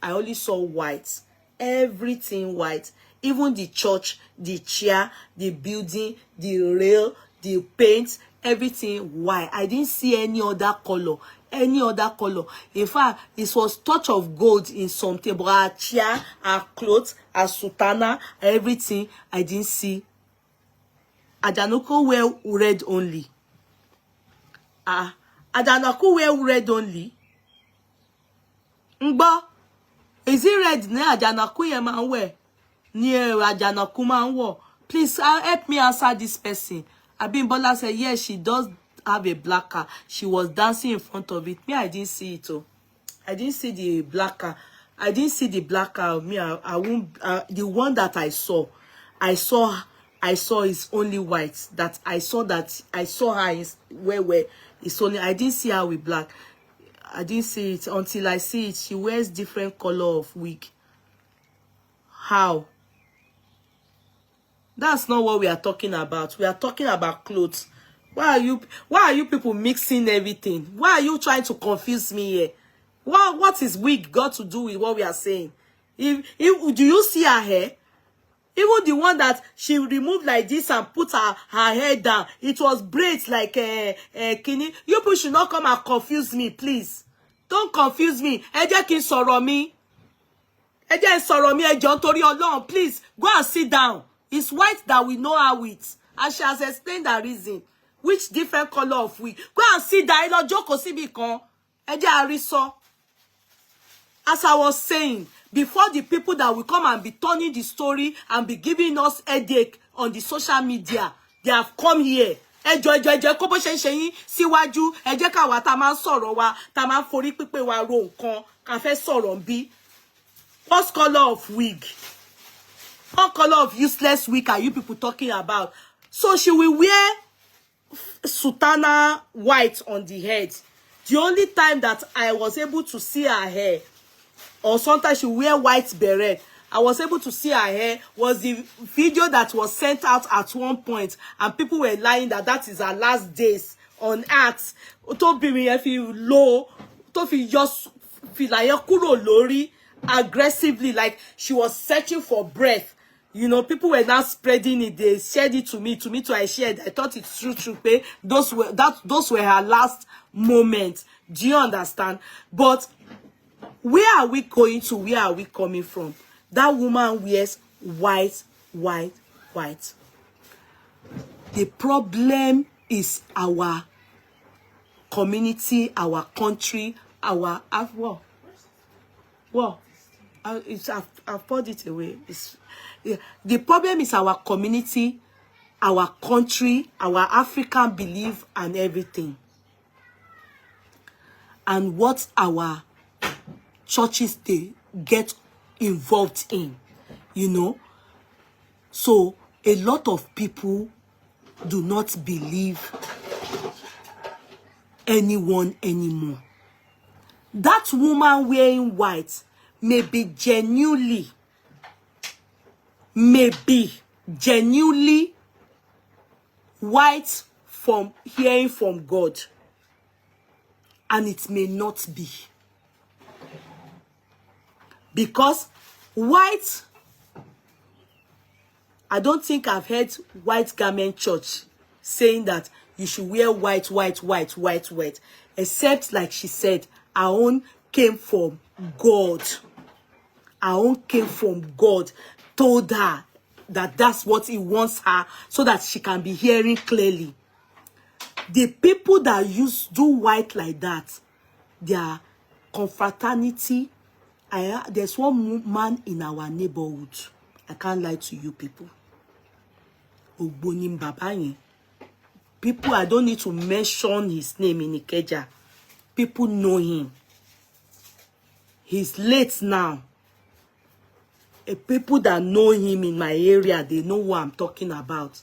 I only saw white. Everything white. Even the church, the chair, the building, the rail, the paint, everything white. I didn't see any other color. Any other color. In fact, it was touch of gold in something, but her chair, her clothes, her sultana, everything, I didn't see. Ajanoko wear red only. Ajanoko wear red only. Ngbo, is it red? Ne Ajanoko ye man wear. Near Ajanoko man wear. Please help me answer this person. Abimbola said, yes, she does have a black car. She was dancing in front of it. Me, I didn't see it. Oh, I didn't see the black car. I didn't see the black car. Me, I won't. The one that I saw is only white. That I saw her is where it's only. I didn't see her with black. I didn't see it until I see it. She wears different color of wig. How? That's not what we are talking about. We are talking about clothes. Why are you people mixing everything? Why are you trying to confuse me here? What is wig got to do with what we are saying? Do you see her hair? Even the one that she removed like this and put her hair down, it was braids like kini. You people should not come and confuse me, please. Don't confuse me. Ẹ jẹ́ kí n sọ̀rọ̀ mi. Ẹ jẹ́ n sọ̀rọ̀ mi, ẹ jọ̀ọ́ nítorí Ọlọ́run, please go and sit down. It's white that we know her with, and she has explained the reason. Which different color of wig? Go and sit down. Ẹ lọ jókòó síbì kan. Ẹ jẹ́ a rí sọ. As I was saying, before the people that will come and be turning the story and be giving us headache on the social media, they have come here. Ẹ jọ̀ọ́ kó bó ṣe ń ṣe yín síwájú. Ẹ jẹ́ ká wá tá máa ń sọ̀rọ̀ wa, tá máa ń forí pípé wa ro nǹkan, ká fẹ́ sọ̀rọ̀ bí. What color of wig? What color of useless wig are you people talking about? So she will wear sultana white on the head. The only time that I was able to see her hair, or sometimes she wear white beret, I was able to see her hair, was the video that was sent out at one point, and people were lying that is her last days on earth. To be me if you low, to fi just feel like kúrò lórí aggressively, like she was searching for breath. You know, people were now spreading it. They shared it to me too. I shared. I thought it's true. Those were her last moments. Do you understand? But where are we going to? Where are we coming from? That woman wears white. The problem is our community, our country, our what? I've poured it away. The problem is our community, our country, our African belief and everything. And what our churches they get involved in, you know. So a lot of people do not believe anyone anymore. That woman wearing white may be genuinely white from hearing from God, and it may not be, because white, I don't think I've heard white garment church saying that you should wear white, except like she said, our own came from God. Our own came from God, told her that that's what he wants her, so that she can be hearing clearly. The people that do white like that, their confraternity. There's one man in our neighborhood. I can't lie to you people. Ogbonim Babaye. People, I don't need to mention his name in Ikeja. People know him. He's late now. People that know him in my area, they know what I'm talking about.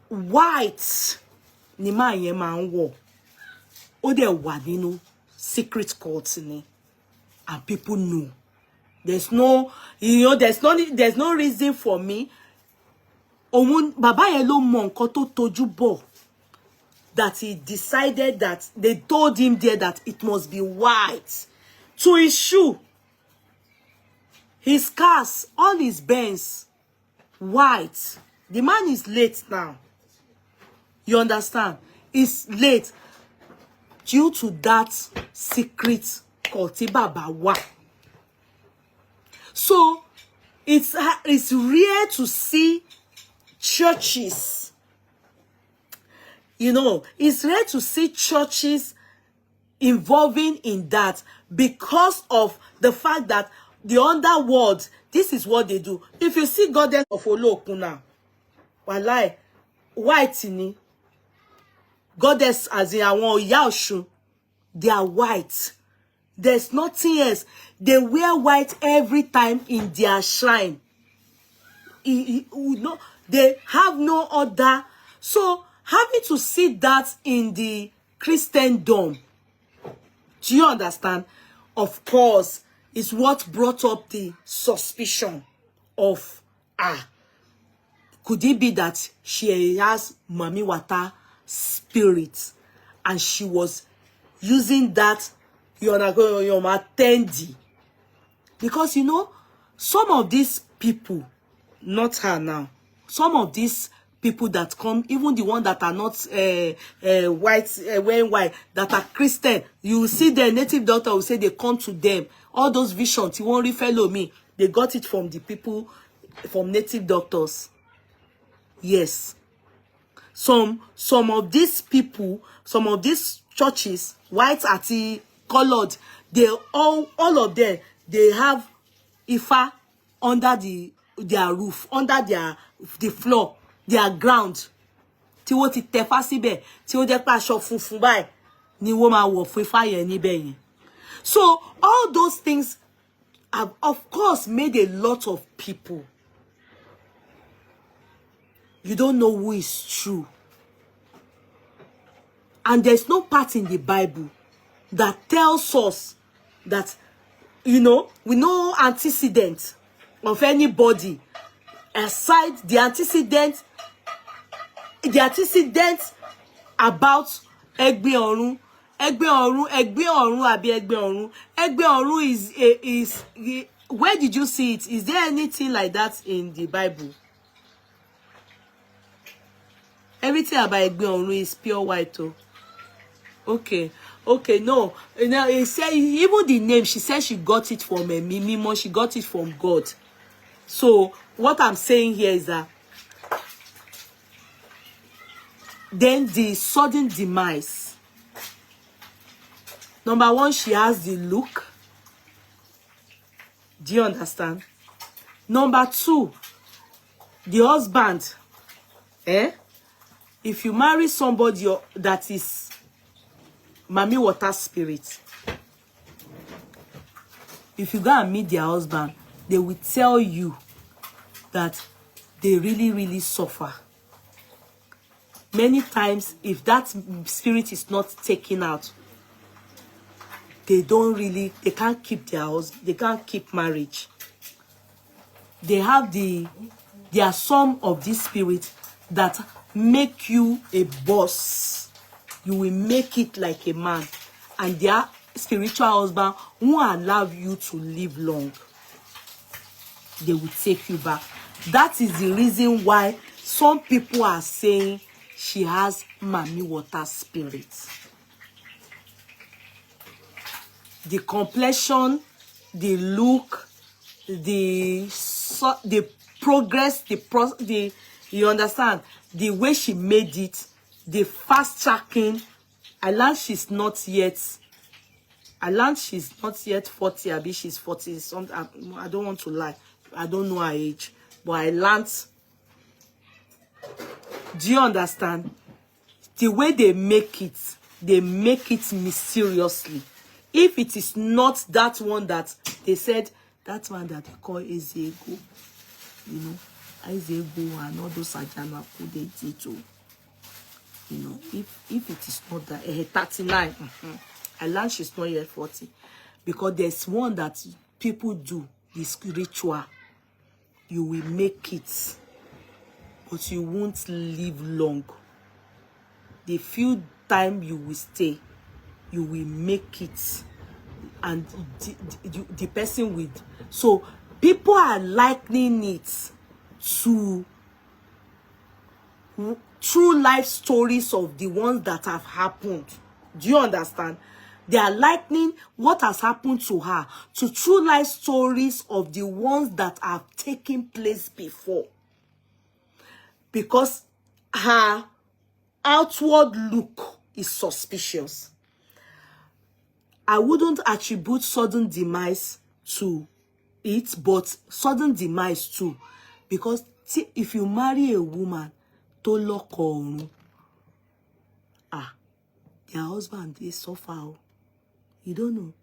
White ni ma yen ma nwo. O de wa nínú secret court ni, and people know There's no, there's no reason for me. Baba yẹn ló mọ nǹkan tó tojú bọ̀, that he decided that they told him there that it must be white. To his shoe, his cars, all his Benz, white. The man is late now. You understand? It's late due to that secret cult Baba wa. So it's rare to see churches. You know, it's rare to see churches involving in that, because of the fact that the underworld, this is what they do. If you see goddess of Olokun now, walai, white ni. Goddess as in àwọn ìyá Ọ̀ṣun, they are white. There's nothing else. They wear white every time in their shrine. They have no other. So having to see that in the Christendom, do you understand? Of course, is what brought up the suspicion of, could it be that she has Mami Wata spirit and she was using that tendi? Because you know, some of these people, not her now, some of these people that come, even the one that are not white, wearing white, that are Christian, you will see their native doctor will say they come to them. All those visions, you won't follow me. They got it from the people, from native doctors. Yes. Some of these people, some of these churches, white, ati, colored, they all of them, they have Ifa under their roof, under the floor, their ground. Tí wọ́n ti tẹ̀fá síbẹ̀, tí ó jẹ́ pé aṣọ funfun báyìí ni wọ́n máa wọ̀ fún Ifá yẹn níbẹ̀ yẹn. So all those things have, of course, made a lot of people. You don't know who is true. And there's no part in the Bible that tells us that, you know, we know antecedent of anybody aside the antecedent about Egbin Orun. Egbin Orun is where did you see it? Is there anything like that in the Bible? Everything about Egbin Orun is pure white. Oh. Okay, no. Now it said even the name, she said she got it from a Mimimo, she got it from God. So what I'm saying here is that then the sudden demise. Number one, she has the look. Do you understand? Number two, the husband. If you marry somebody that is Mami Water spirit, if you go and meet their husband, they will tell you that they really, really suffer. Many times, if that spirit is not taken out, they can't keep their house, they can't keep marriage. There are some of these spirits that make you a boss. You will make it like a man. And their spiritual husband won't allow you to live long. They will take you back. That is the reason why some people are saying she has Mami Water spirit. The complexion, the look, the progress, you understand, the way she made it, the fast tracking. I learned she's not yet 40. Abi she's 40 something. I don't want to lie. I don't know her age, but I learned. Do you understand? The way they make it mysteriously. If it is not that one that they said, that one that they call Ezego, you know, Ezego and all those Sajana they did too. You know, if it is not that 39, I learned she's not yet 40, because there's one that people do. the spiritual, you will make it, but you won't live long. The few time you will stay, you will make it, and the person will. So people are likening it to true life stories of the ones that have happened. Do you understand? They are likening what has happened to her to true life stories of the ones that have taken place before. Because her outward look is suspicious. I wouldn't attribute sudden demise to it, but sudden demise too. Because if you marry a woman to lọ́kọ ọ̀run, their husband, they suffer. You don't know.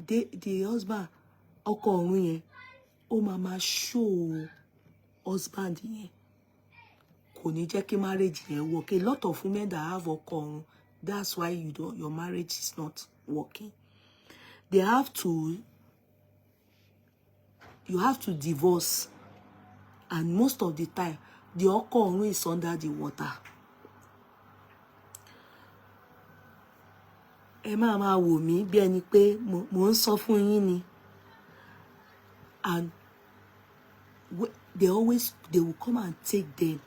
The husband, ọkọ ọ̀run yẹn, ó máa show husband yẹn. Kò ní jẹ́ kí marriage yẹn work. A lot of women that have ọkọ ọ̀run, that's why your marriage is not working. You have to divorce, and most of the time the ọkọ ọ̀run is under the water. Ẹ máa wò mí bí ẹni pé mo ń sọ fún yín ni. And they will come and take them.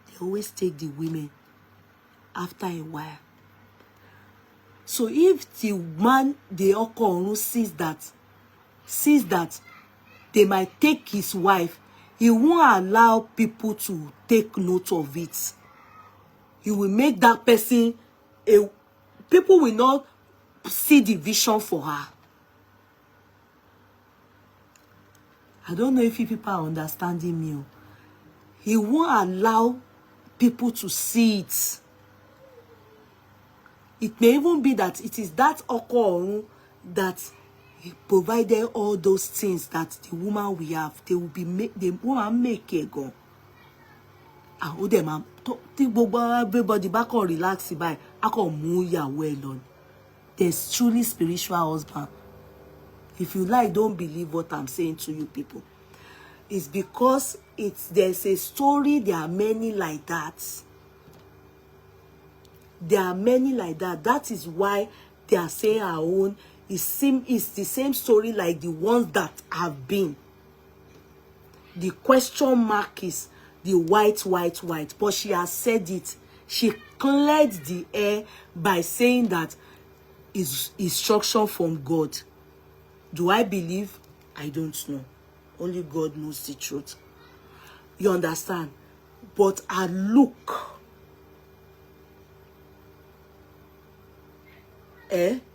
They always take the women after a while. So if the man, the ọkọ ọ̀run, sees that they might take his wife, he won't allow people to take note of it. He will make that person people will not see the vision for her. I don't know if you people are understanding me. He won't allow people to see it. It may even be that it is that ọkọ ọ̀run that he provided all those things that the woman will have. They will be the woman make it go. Everybody back on relax by well. There's truly spiritual husband. If you like, don't believe what I'm saying to you people. It's because there's a story. There are many like that. There are many like that. That is why they are saying our own is the same story like the ones that have been. The question mark is the white. But she has said it. She cleared the air by saying that is instruction from God. Do I believe? I don't know. Only God knows the truth. You understand? But her look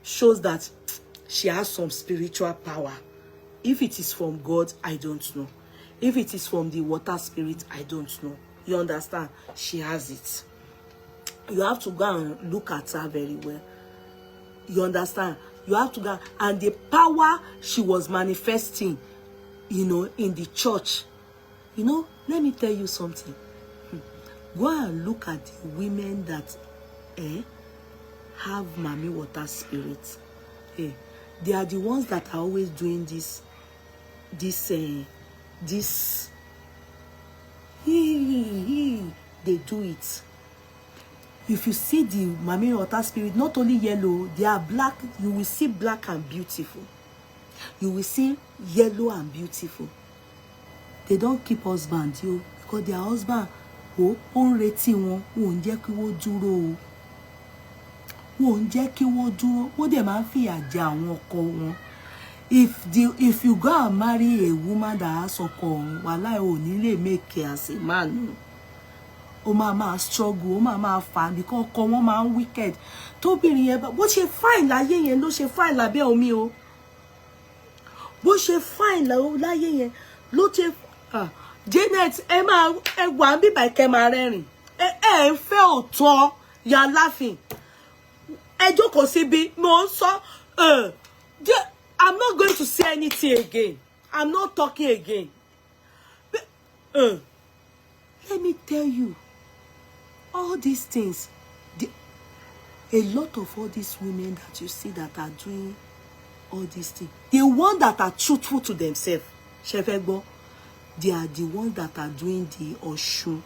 shows that she has some spiritual power. If it is from God, I don't know. If it is from the water spirit, I don't know. You understand? She has it. You have to go and look at her very well. You understand? You have to go, and the power she was manifesting, in the church. Let me tell you something. Go and look at the women that have Mami Water spirit. They are the ones that are always doing this. They do it. If you see the Mami Water spirit, not only yellow, they are black. You will see black and beautiful. You will see yellow and beautiful. They don't keep husband, because their husband, won't reti wọn, won't jẹ́ kí wọ́n dúró. Won't jẹ́ kí wọ́n dúró. Wọ́n dẹ̀ máa ń fìyà jẹ àwọn ọkọ wọn. If you go and marry a woman that has ọkọ ọ̀run, wàláhì ò ní lè make it as a man. Ó máa struggle, ó máa fà, because ọkọ wọn máa ń wicked. Tóbìnrin yẹn bó ṣe fine láyé yẹn ló ṣe fine lábẹ́ omi o. Bó ṣe fine láyé yẹn ló ṣe Janet, ẹ wà bí báyìí kẹ́ máa rẹ́rìn. Ẹ ń fẹ́ òótọ́, you are laughing. Ẹ jókòó síbí, mo ń sọ, I'm not going to say anything again. I'm not talking again. Let me tell you, all these things, a lot of all these women that you see that are doing all these things. The ones that are truthful to themselves, Shefegbo, they are the ones that are doing the Oshun.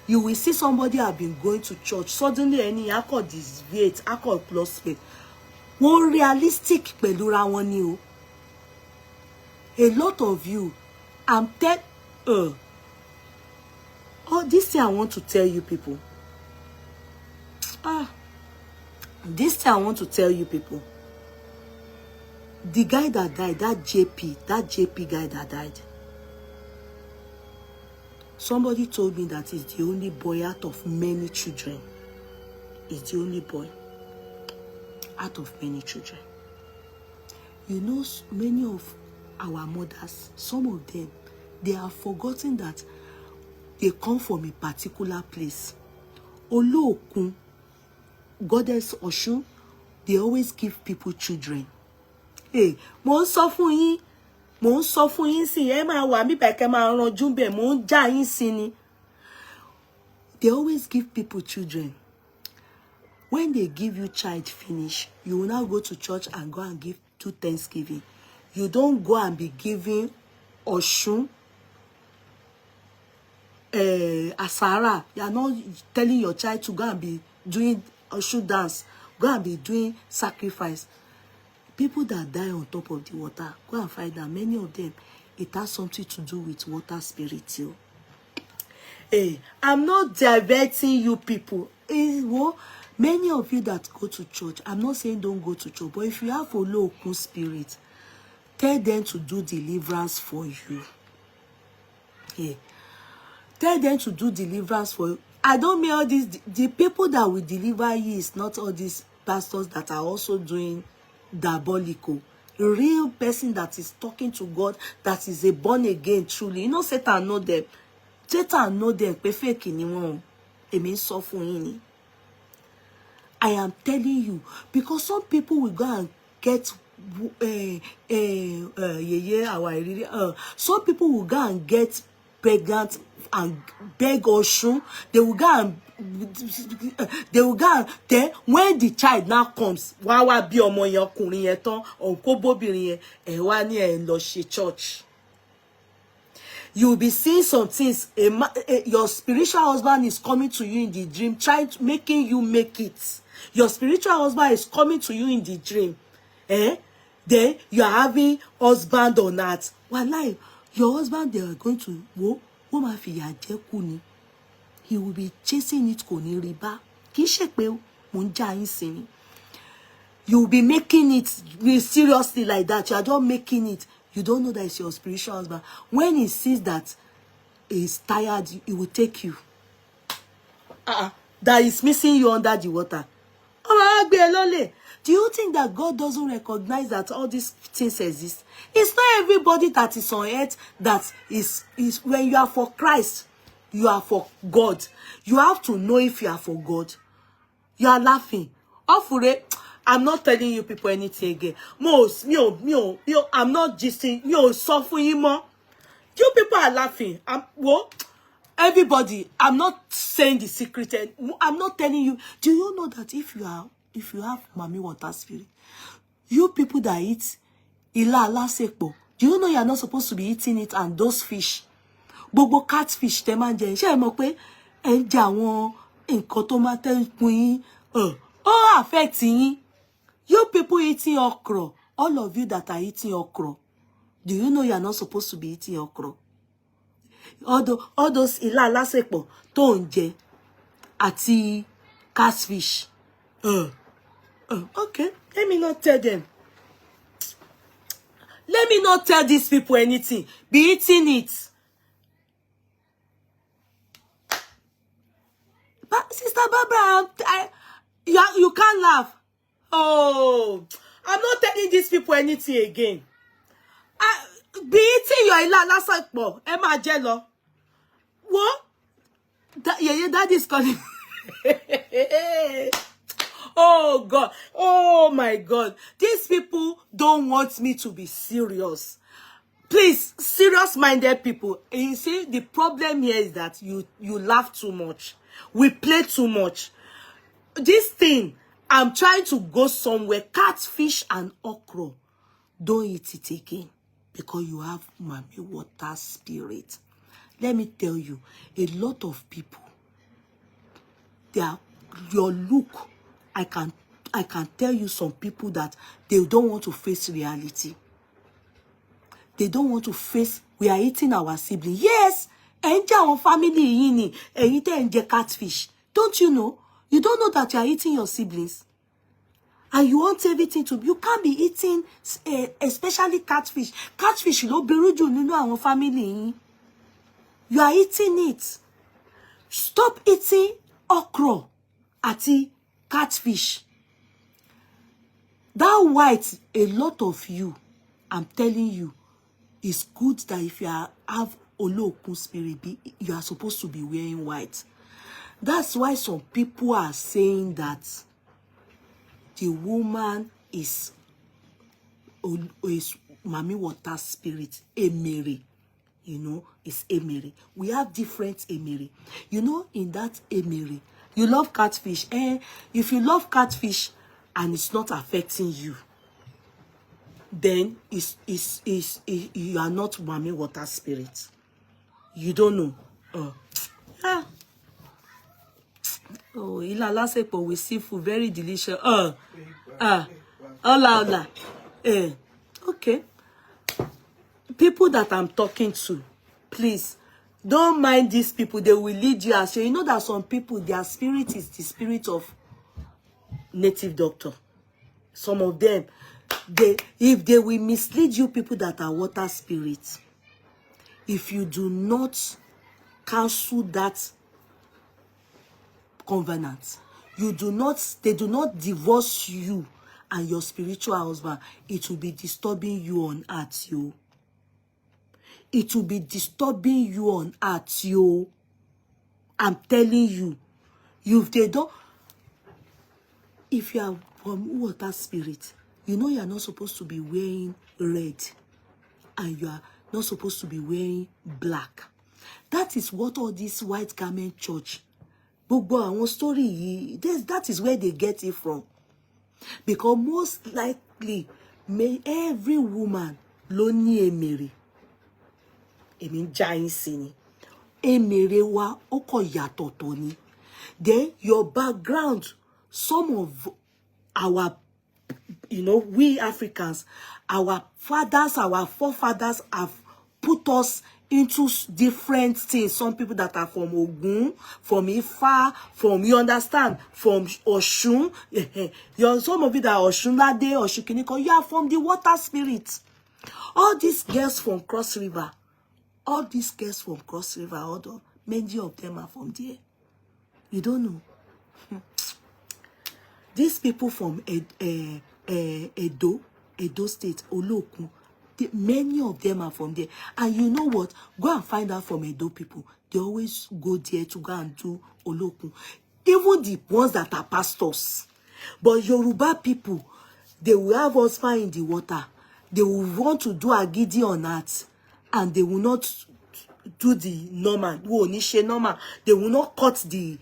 You will see somebody have been going to church, suddenly any alcohol deviate, alcohol plus faith. One realistic pelura one you. A lot of you, oh, this thing I want to tell you people. This thing I want to tell you people. The guy that died, that JP guy that died. Somebody told me that he's the only boy out of many children. He's the only boy out of many children. You know, many of our mothers, some of them, they have forgotten that they come from a particular place. Olóòkun, Goddess Oshun, they always give people children. Hey, mo ń sọ fún yín sí ẹ máa wà mí bẹ́ẹ̀ kẹ́ máa ranjú bẹ́ẹ̀ mo ń já yín sí ni. They always give people children. When they give you child finish, you will now go to church and go and do Thanksgiving. You don't go and be giving Oshun, Asara. You are not telling your child to go and be doing Oshun dance, go and be doing sacrifice. People that die on top of the water, go and find out. Many of them, it has something to do with water spirit too. Hey, I'm not diverting you people. Well, many of you that go to church, I'm not saying don't go to church, but if you have a local spirit, tell them to do deliverance for you. Hey, tell them to do deliverance for you. I don't mean all these, the people that will deliver you is not all these pastors that are also doing diabolical. A real person that is talking to God, that is a born again truly. You know, Satan know them. Satan know them. Perfect in one. It means so for you. I am telling you, because some people will go and get some people will go and get pregnant and beg Oshun. They will go and then when the child now comes, wá bí ọmọ yẹn ọkùnrin yẹn tán, onko bóbìnrin yẹn ẹ wá ní ẹ lọ ṣe church. You will be seeing some things. Your spiritual husband is coming to you in the dream, making you make it. Your spiritual husband is coming to you in the dream. Then you are having husband or not. Wallahi, your husband, they are going to woman fìyà jẹ kú ni. He will be chasing it kò ní rí bá. Kì í ṣe pé mo ń já yín sí ni. You will be making it seriously like that. You are just making it. You don't know that it's your spiritual husband. When he sees that he's tired, he will take you. That is missing you under the water. Do you think that God doesn't recognize that all these things exist? It's not everybody that is on earth that is when you are for Christ, you are for God. You have to know if you are for God. You are laughing. I'm not telling you people anything again. I'm not gisting. Suffering you. You people are laughing. Everybody, I'm not saying the secret. I'm not telling you. Do you know that if you have Mami water spirit, you people that eat ila alasepo, do you know you are not supposed to be eating it? And those fish, gbogbo catfish, te man jẹ, ṣé mọ̀ pé ẹ jẹ àwọn nǹkan tó máa tẹ́ fún yín, ó affect yín. You people eating okra, all of you that are eating okra, do you know you are not supposed to be eating okra? All those ila alasepo tó ń jẹ àti catfish. Okay, let me not tell them. Let me not tell these people anything. Be eating it. But Sister Barbara, you can't laugh. Oh, I'm not telling these people anything again. Be eating your ila lasapo. Emma jello. What? That is calling. Oh God. Oh my God. These people don't want me to be serious. Please, serious-minded people. And you see, the problem here is that you laugh too much. We play too much. This thing, I'm trying to go somewhere. Catfish and okra, don't eat it again because you have mommy water spirit. Let me tell you, a lot of people, your look, I can tell you some people that they don't want to face reality. They don't want to face, we are eating our sibling. Yes, enjoy our family yini, enjoy catfish. Don't you know? You don't know that you are eating your siblings. And you want everything to be, you can't be eating, especially catfish. Catfish, lo beruju ninu our family. You are eating it. Stop eating okra ati catfish. That white, a lot of you, I'm telling you, it's good that if you have Olokun spirit, you are supposed to be wearing white. That's why some people are saying that the woman is Mami Water spirit, Emere. You know, it's Emere. We have different Emere. You know, in that Emere, you love catfish. If you love catfish and it's not affecting you, then you are not Mami Water spirit. You don't know. Oh, ilala sepo with seafood, very delicious. Hola. Okay. People that I'm talking to, please, don't mind these people. They will lead you astray. You know that some people, their spirit is the spirit of native doctor. Some of them, if they will mislead you, people that are water spirits, if you do not cancel that covenant, they do not divorce you and your spiritual husband, it will be disturbing you on earth, yo. It will be disturbing you on earth, yo. I'm telling you. If you are from water spirit, you know you are not supposed to be wearing red and you are not supposed to be wearing black. That is what all this white garment church, story, that is where they get it from. Because most likely, every woman loni emere. Jain sini. Emere wa oko yatoto ni. Then your background, some of our, we Africans, our fathers, our forefathers have put us into different things. Some people that are from Ogun, from Ifa, from, you understand, from Oshun. Some of you that are Oshunlade, Oshukiniko, you are from the water spirit. All these girls from Cross River, many of them are from there. You don't know. These people from Edo State, Olokun, many of them are from there. And you know what? Go and find out from Edo people. They always go there to go and do Olokun. Even the ones that are pastors. But Yoruba people, they will have husband in the water. They will want to do agidi on earth. And they will not do the normal. They will not cut the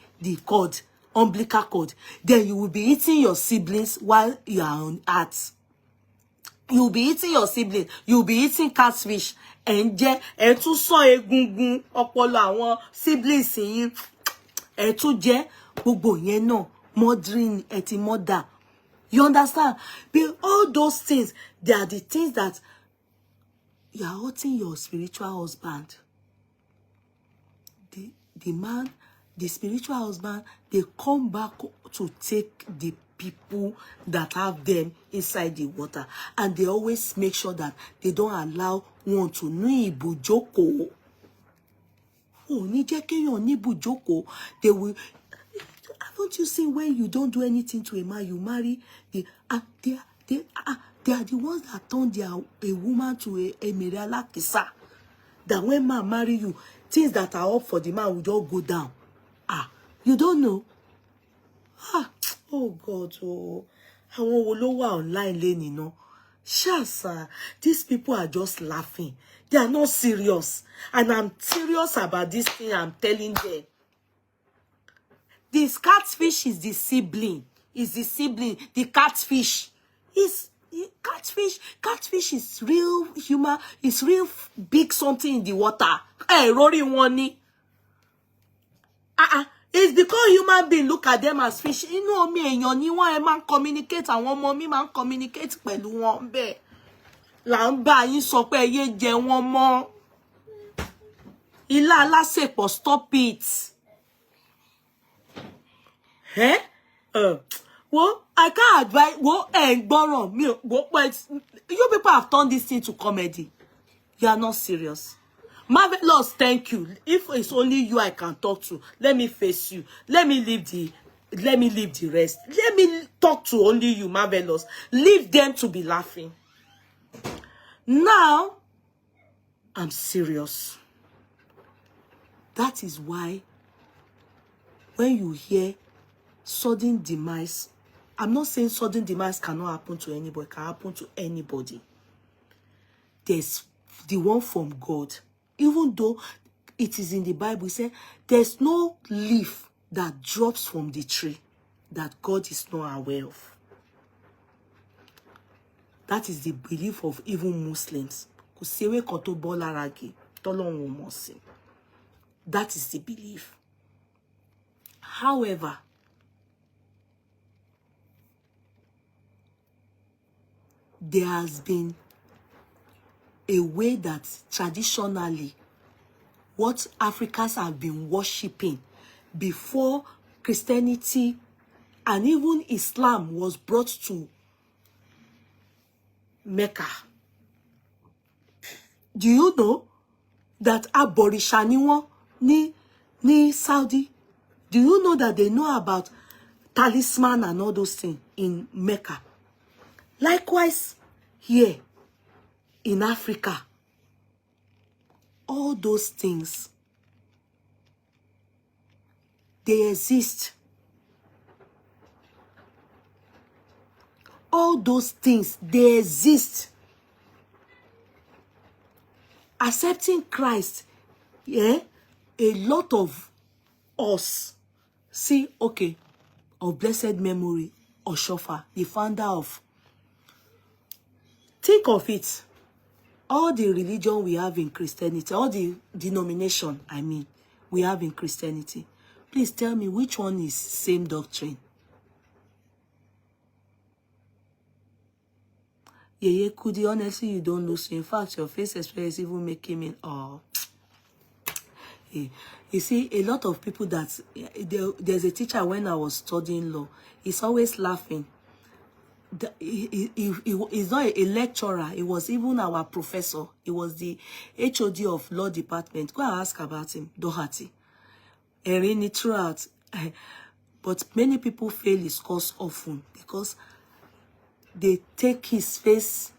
cord, umbilical cord. Then you will be eating your siblings while you are on earth. You will be eating your siblings. You will be eating catfish. And tún sọ egungun ọpọlọ àwọn siblings yín. Tún jẹ gbogbo yẹn náà. Murdering murder. You understand? But all those things, they are the things that you are hurting your spiritual husband. The man, the spiritual husband, they come back to take the people that have them inside the water. And they always make sure that they don't allow one to ní ibùjókòó. Oh, ní jẹ́ kéèyàn ní ibùjókòó. They will. Haven't you seen when you don't do anything to a man, you marry they are the ones that turn a woman to a Miriam Kisa. That when man marry you, things that are up for the man will just go down. You don't know. Oh God, oh. Àwọn wo ló wà online lẹ́ni náà. Shasa, these people are just laughing. They are not serious. And I'm serious about this thing I'm telling them. This catfish is the sibling is the sibling, the catfish. Catfish is real human, it's real big something in the water. Hey, Rory Wani. It's because human being look at them as fish. You know me, and you want a man communicate, and one mommy man communicate pẹ̀lú wọn bẹ́ẹ̀. Là ń bá yín sọ pé ye jẹ wọ́n mọ́. Ilá alásèpọ̀, stop it. Well, I can't advise. Well, gbọ́ràn mi. But you people have turned this into comedy. You are not serious. Marvelous, thank you. If it's only you I can talk to, let me face you. Let me leave the rest. Let me talk to only you, Marvelous. Leave them to be laughing. Now, I'm serious. That is why when you hear sudden demise, I'm not saying sudden demise cannot happen to anybody, it can happen to anybody. There's the one from God. Even though it is in the Bible, it says there's no leaf that drops from the tree that God is not aware of. That is the belief of even Muslims. That is the belief. However, there has been a way that traditionally what Africans have been worshipping before Christianity and even Islam was brought to Mecca. Do you know that Aborisha ni Saudi? Do you know that they know about talisman and all those things in Mecca? Likewise, here in Africa, all those things, they exist. All those things, they exist. Accepting Christ, yeah, a lot of us see, okay, of blessed memory, Oshofa, the founder of. Think of it. All the religion we have in Christianity, all the denomination, I mean, we have in Christianity. Please tell me which one is same doctrine. Yeah, Kudi, honestly, you don't lose. In fact, your face expression is even making me, oh. Yeah. You see, a lot of people that, there's a teacher when I was studying law, he's always laughing. He's not a lecturer. He was even our professor. He was the HOD of law department. Go and ask about him, Doherty. And throughout. But many people fail his course often because they take his face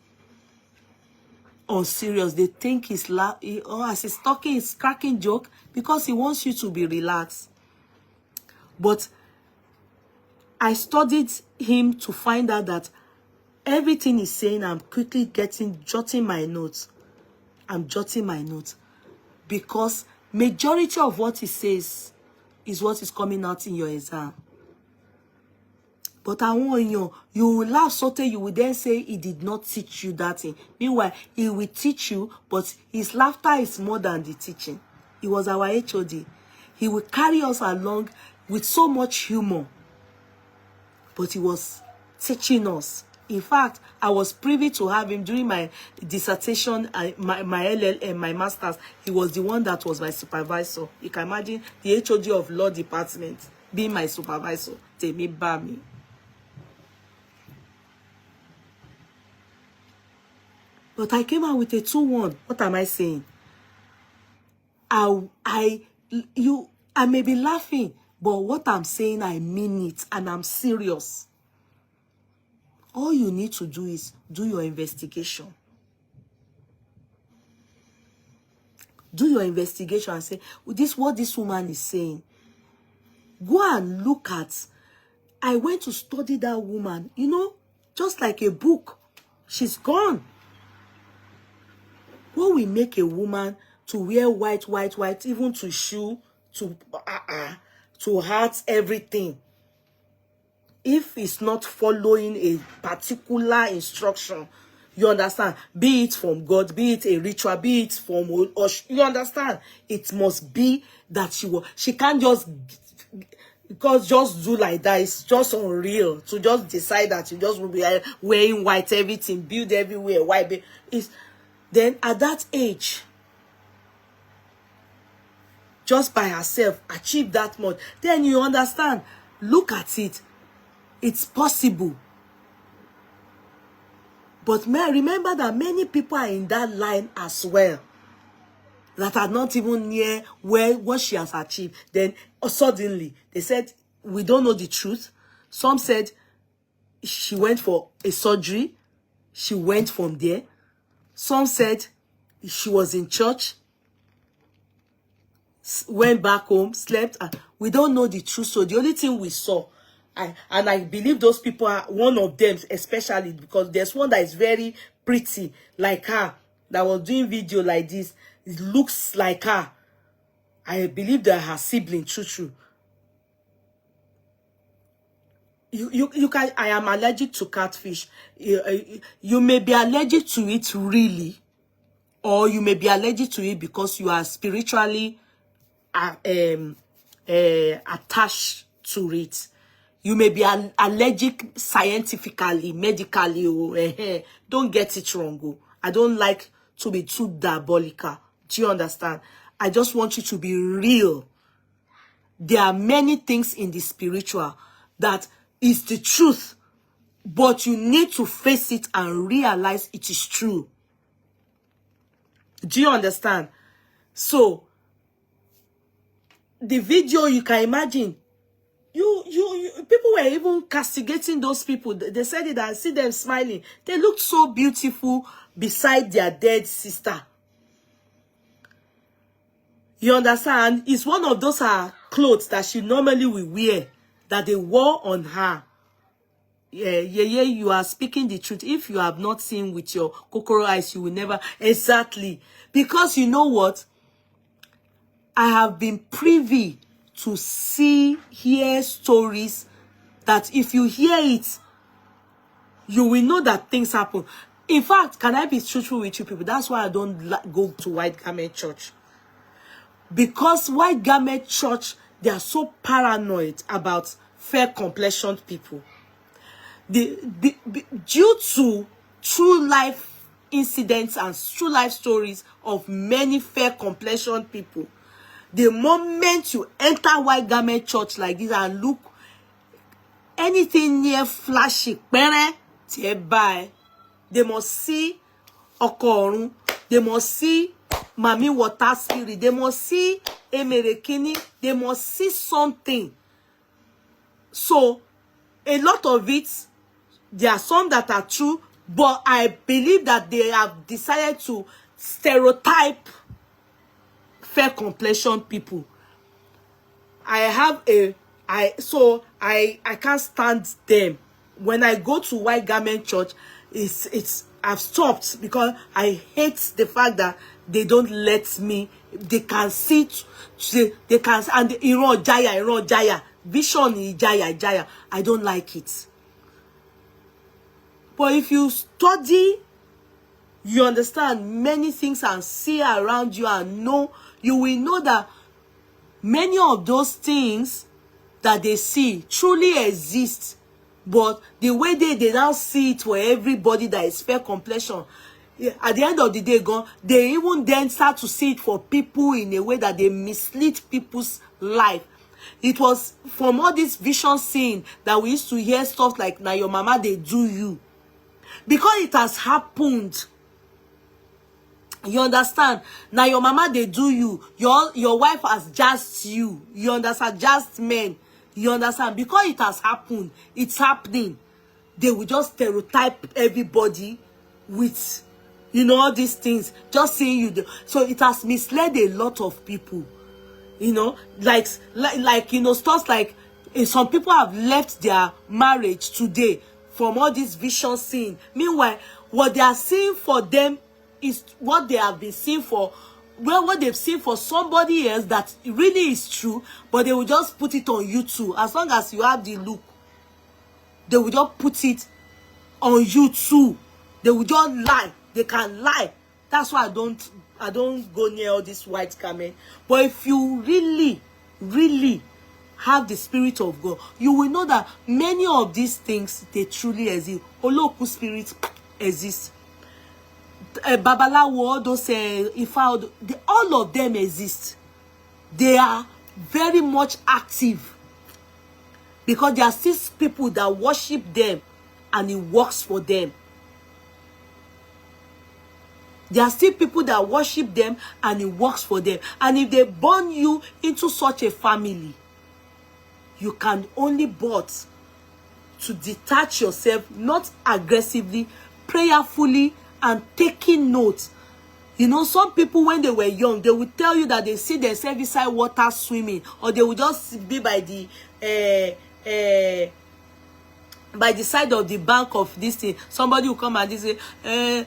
on serious. They think he's as he's talking, he's cracking joke because he wants you to be relaxed. But I studied him to find out that everything he's saying, I'm quickly jotting my notes. I'm jotting my notes because majority of what he says is what is coming out in your exam. But I want you will laugh so you will then say he did not teach you that thing. Meanwhile, he will teach you, but his laughter is more than the teaching. He was our HOD. He will carry us along with so much humor. But he was teaching us. In fact, I was privy to have him during my dissertation, my LLM, my master's. He was the one that was my supervisor. You can imagine the HOD of law department being my supervisor. Temi Bami. But I came out with a 2-1. What am I saying? I may be laughing, but what I'm saying, I mean it, and I'm serious. All you need to do is do your investigation. Do your investigation and say, what this woman is saying. Go and look at. I went to study that woman, you know, just like a book. She's gone. What will make a woman to wear white, even to shoe, to heart, everything? if it's not following a particular instruction, you understand, be it from God, be it a ritual, be it from, or you understand, it must be that she can't just, because just do like that. It's just unreal to just decide that you just will be wearing white, everything, build everywhere, white. Then at that age, just by herself, achieve that much. Then you understand, look at it. It's possible. But remember that many people are in that line as well, that are not even near what she has achieved. Then suddenly they said, we don't know the truth. Some said she went for a surgery, she went from there. Some said she was in church, went back home, slept. We don't know the truth. So the only thing we saw, and I believe those people are one of them, especially because there's one that is very pretty like her, that was doing video like this. It looks like her. I believe they're her sibling, true. You can. I am allergic to catfish. You may be allergic to it really, or you may be allergic to it because you are spiritually attached to it. You may be allergic scientifically, medically. Don't get it wrong. I don't like to be too diabolical. Do you understand? I just want you to be real. There are many things in the spiritual that is the truth, but you need to face it and realize it is true. Do you understand? So, the video, you can imagine, people were even castigating those people. They said it, and see them smiling. They looked so beautiful beside their dead sister. You understand? It's one of those clothes that she normally will wear, that they wore on her. Yeah, you are speaking the truth. If you have not seen with your kokoro eyes, you will never. Exactly. Because you know what? I have been privy to hear stories that if you hear it, you will know that things happen. In fact, can I be truthful with you people? That's why I don't go to white garment church. Because white garment church, they are so paranoid about fair complexioned people. Due to true life incidents and true life stories of many fair complexioned people, the moment you enter white garment church like this and look anything near flashy, they must see Orun, they must see Mami Water Spirit, they must see Emerekini, they must see something. So, a lot of it, there are some that are true, but I believe that they have decided to stereotype fair complexion people. I can't stand them. When I go to white garment church, I've stopped because I hate the fact that they don't let me. They can sit, they can, and Iran Jaya, vision Jaya. I don't like it. But if you study, you understand many things and see around you and know, you will know that many of those things that they see truly exist. But the way they now see it for everybody that is fair complexion, at the end of the day, they even then start to see it for people in a way that they mislead people's life. It was from all this vision scene that we used to hear stuff like, now your mama, they do you. Because it has happened. You understand? Now your mama, they do you. Your wife has just you. You understand? Just men. You understand? Because it has happened. It's happening. They will just stereotype everybody with, all these things. Just saying you. So it has misled a lot of people. Like stuff like some people have left their marriage today from all this vision scene. Meanwhile, what they are seeing for them is what they have been seeing for, what they've seen for somebody else that really is true, but they will just put it on YouTube as long as you have the look. they will just put it on you too. They will just lie. They can lie. That's why I don't go near all this white garment. But if you really have the Spirit of God, you will know that many of these things, they truly exist. Oloku spirit exists. Babalawo, all those Ifa, all of them exist. They are very much active because there are still people that worship them and it works for them. There are still people that worship them and it works for them. And if they born you into such a family, you can only but to detach yourself, not aggressively, prayerfully, and taking note. You know, some people, when they were young, they would tell you that they see themselves inside water swimming, or they would just be by the side of the bank of this thing. Somebody will come and say, Dele,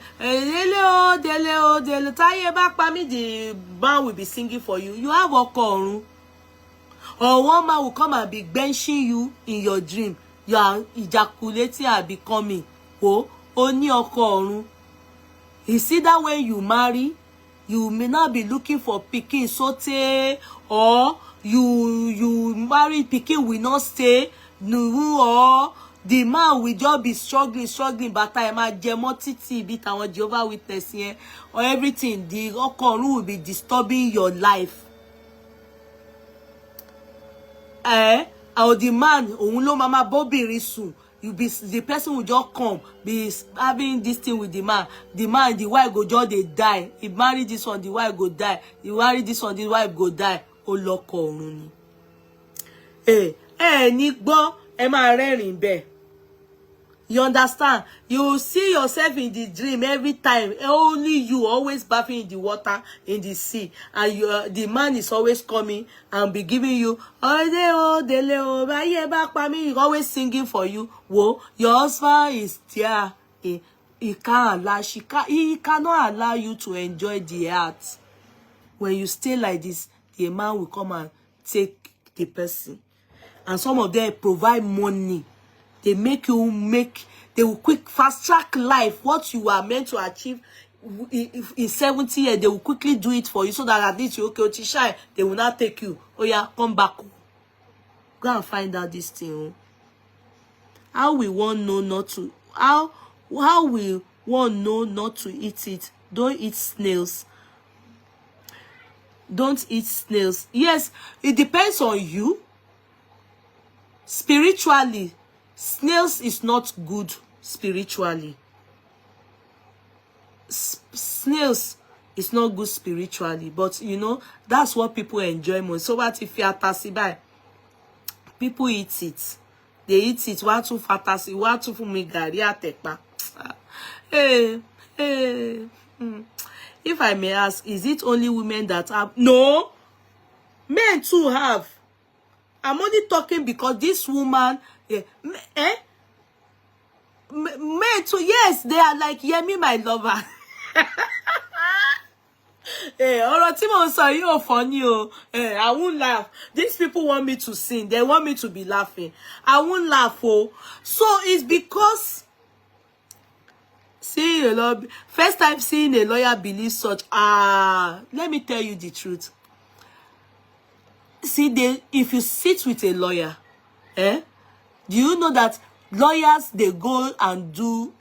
taye ba pa mi, the band will be singing for you. You have Orun. Or one man will come and be benching you in your dream. You are ejaculating and becoming. Oh, only Orun. You see that when you marry, you may not be looking for pikin sote, or you marry, pikin will not stay, or the man will just be struggling, but I am jemotiti bit and Jehovah Witness here, or everything. The Orun will be disturbing your life. Or the man, mama bobiri soon. You be the person will just come, be having this thing with the man, the wife go just they die. He marry this one, the wife go die. He marry this one, the wife go die. Oloko Orun ni. Ní gbọ́, ẹ máa rẹ́rìn bẹ́ẹ̀. You understand? You see yourself in the dream every time. Only you always bathing in the water, in the sea. And the man is always coming and be giving you, he's always singing for you. Whoa, your husband is there. He cannot allow you to enjoy the earth. When you stay like this, the man will come and take the person. And some of them provide money. They they will quick fast track life. What you are meant to achieve in 70 years, they will quickly do it for you so that at least you okay, Tisha, they will not take you. Oh yeah, come back. Go and find out this thing. How we want know not to how we want know not to eat it. Don't eat snails. Don't eat snails. Yes, it depends on you. Spiritually, snails is not good spiritually. Snails is not good spiritually, but you know, that's what people enjoy most. So what if you are tasibai? People eat it. They eat it. What to fantasy? What to fumigari atekpa? If I may ask, is it only women that have? No, men too have. I'm only talking because this woman, men too, yes, they are like, Yemi, my lover. Ọ̀rọ̀ tí mo sọ yìí ò funny o. I won't laugh. These people want me to sing. They want me to be laughing. I won't laugh. Oh, so it's because seeing a lawyer, first time seeing a lawyer believe such. Let me tell you the truth. See, if you sit with a lawyer, do you know that lawyers, they go and do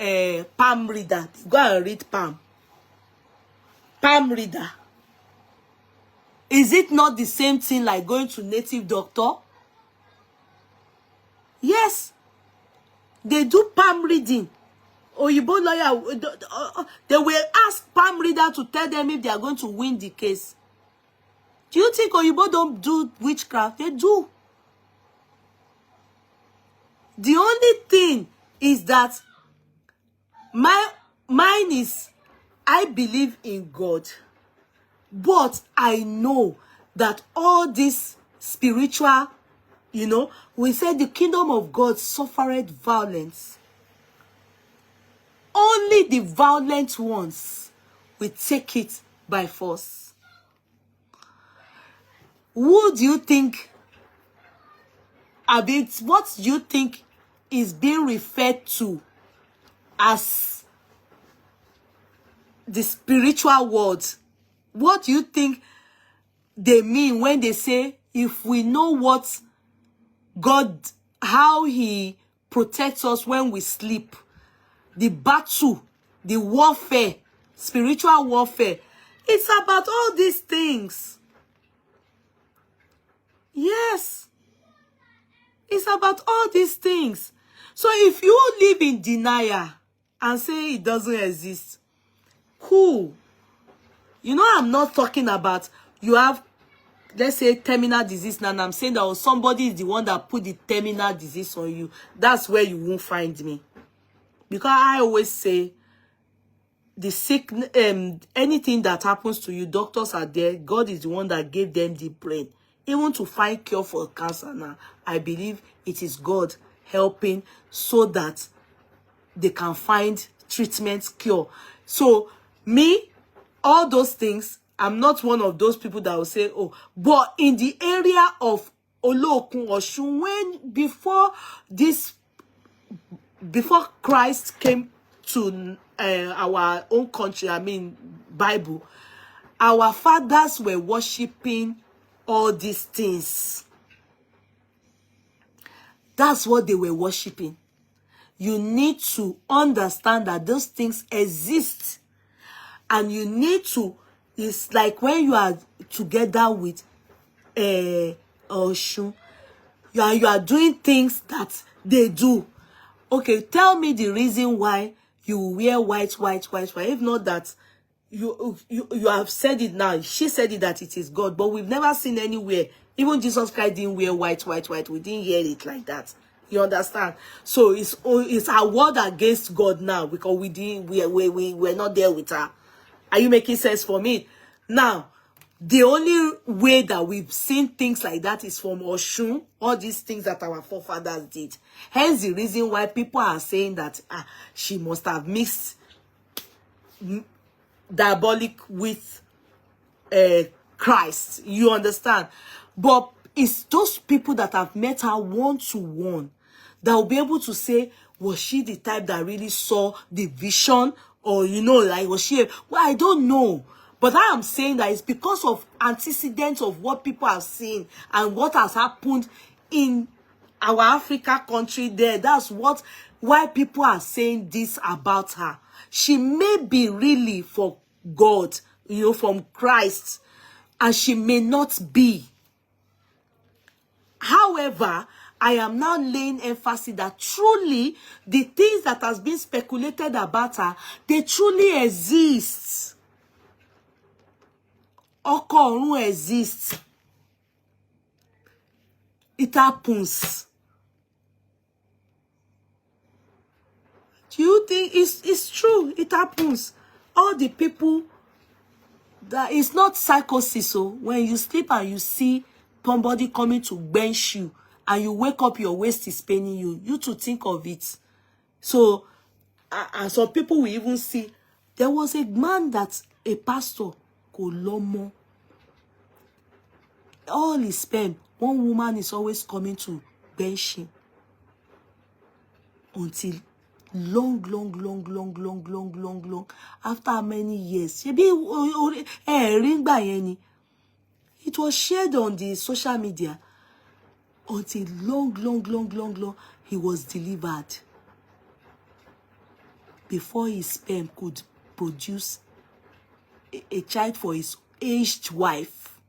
palm reader? They go and read palm reader. Is it not the same thing like going to native doctor? Yes, they do palm reading. Oyibo lawyer, they will ask palm reader to tell them if they are going to win the case. Do you think Oyibo don't do witchcraft? They do. The only thing is that mine is, I believe in God, but I know that all this spiritual, you know, we say the kingdom of God suffered violence. Only the violent ones will take it by force. Who do you think, what do you think is being referred to as the spiritual world. What do you think they mean when they say, if we know what God, how he protects us when we sleep, the battle, the warfare, spiritual warfare, it's about all these things. Yes. It's about all these things. So if you live in denial and say it doesn't exist, cool. You know, I'm not talking about you have, let's say, terminal disease now, and I'm saying that somebody is the one that put the terminal disease on you. That's where you won't find me. Because I always say, the sick, anything that happens to you, doctors are there. God is the one that gave them the brain. Even to find cure for cancer now, I believe it is God helping so that they can find treatment, cure. So me, all those things, I'm not one of those people that will say, oh, but in the area of Olokun Oshun, when before Christ came to our own country, I mean Bible, our fathers were worshiping all these things. That's what they were worshiping. You need to understand that those things exist. And you need to, it's like when you are together with Oshun, you are doing things that they do. Okay, tell me the reason why you wear white. If not that, you have said it now. She said it that it is God, but we've never seen anywhere. Even Jesus Christ didn't wear white. We didn't hear it like that. You understand? So it's our word against God now because we're not there with her. Are you making sense for me? Now, the only way that we've seen things like that is from Oshun, all these things that our forefathers did. Hence the reason why people are saying that she must have mixed diabolic with Christ. You understand? But it's those people that have met her one-to-one that will be able to say, was she the type that really saw the vision? Or, you know, like, was she... Well, I don't know. But I am saying that it's because of antecedents of what people have seen and what has happened in our Africa country there. That's why people are saying this about her. She may be really for God, you know, from Christ, and she may not be. However, I am now laying emphasis that truly the things that has been speculated about her, they truly exist. Orun exists. It happens. Do you think it's true? It happens. All the people that it's not psychosis. So when you sleep and you see somebody coming to bench you and you wake up, your waist is paining you, you to think of it. So and some people will even see there was a man that a pastor called Lomo. All his sperm, one woman is always coming to bench him until long after how many years. It was shared on the social media until long he was delivered before his sperm could produce a child for his aged wife,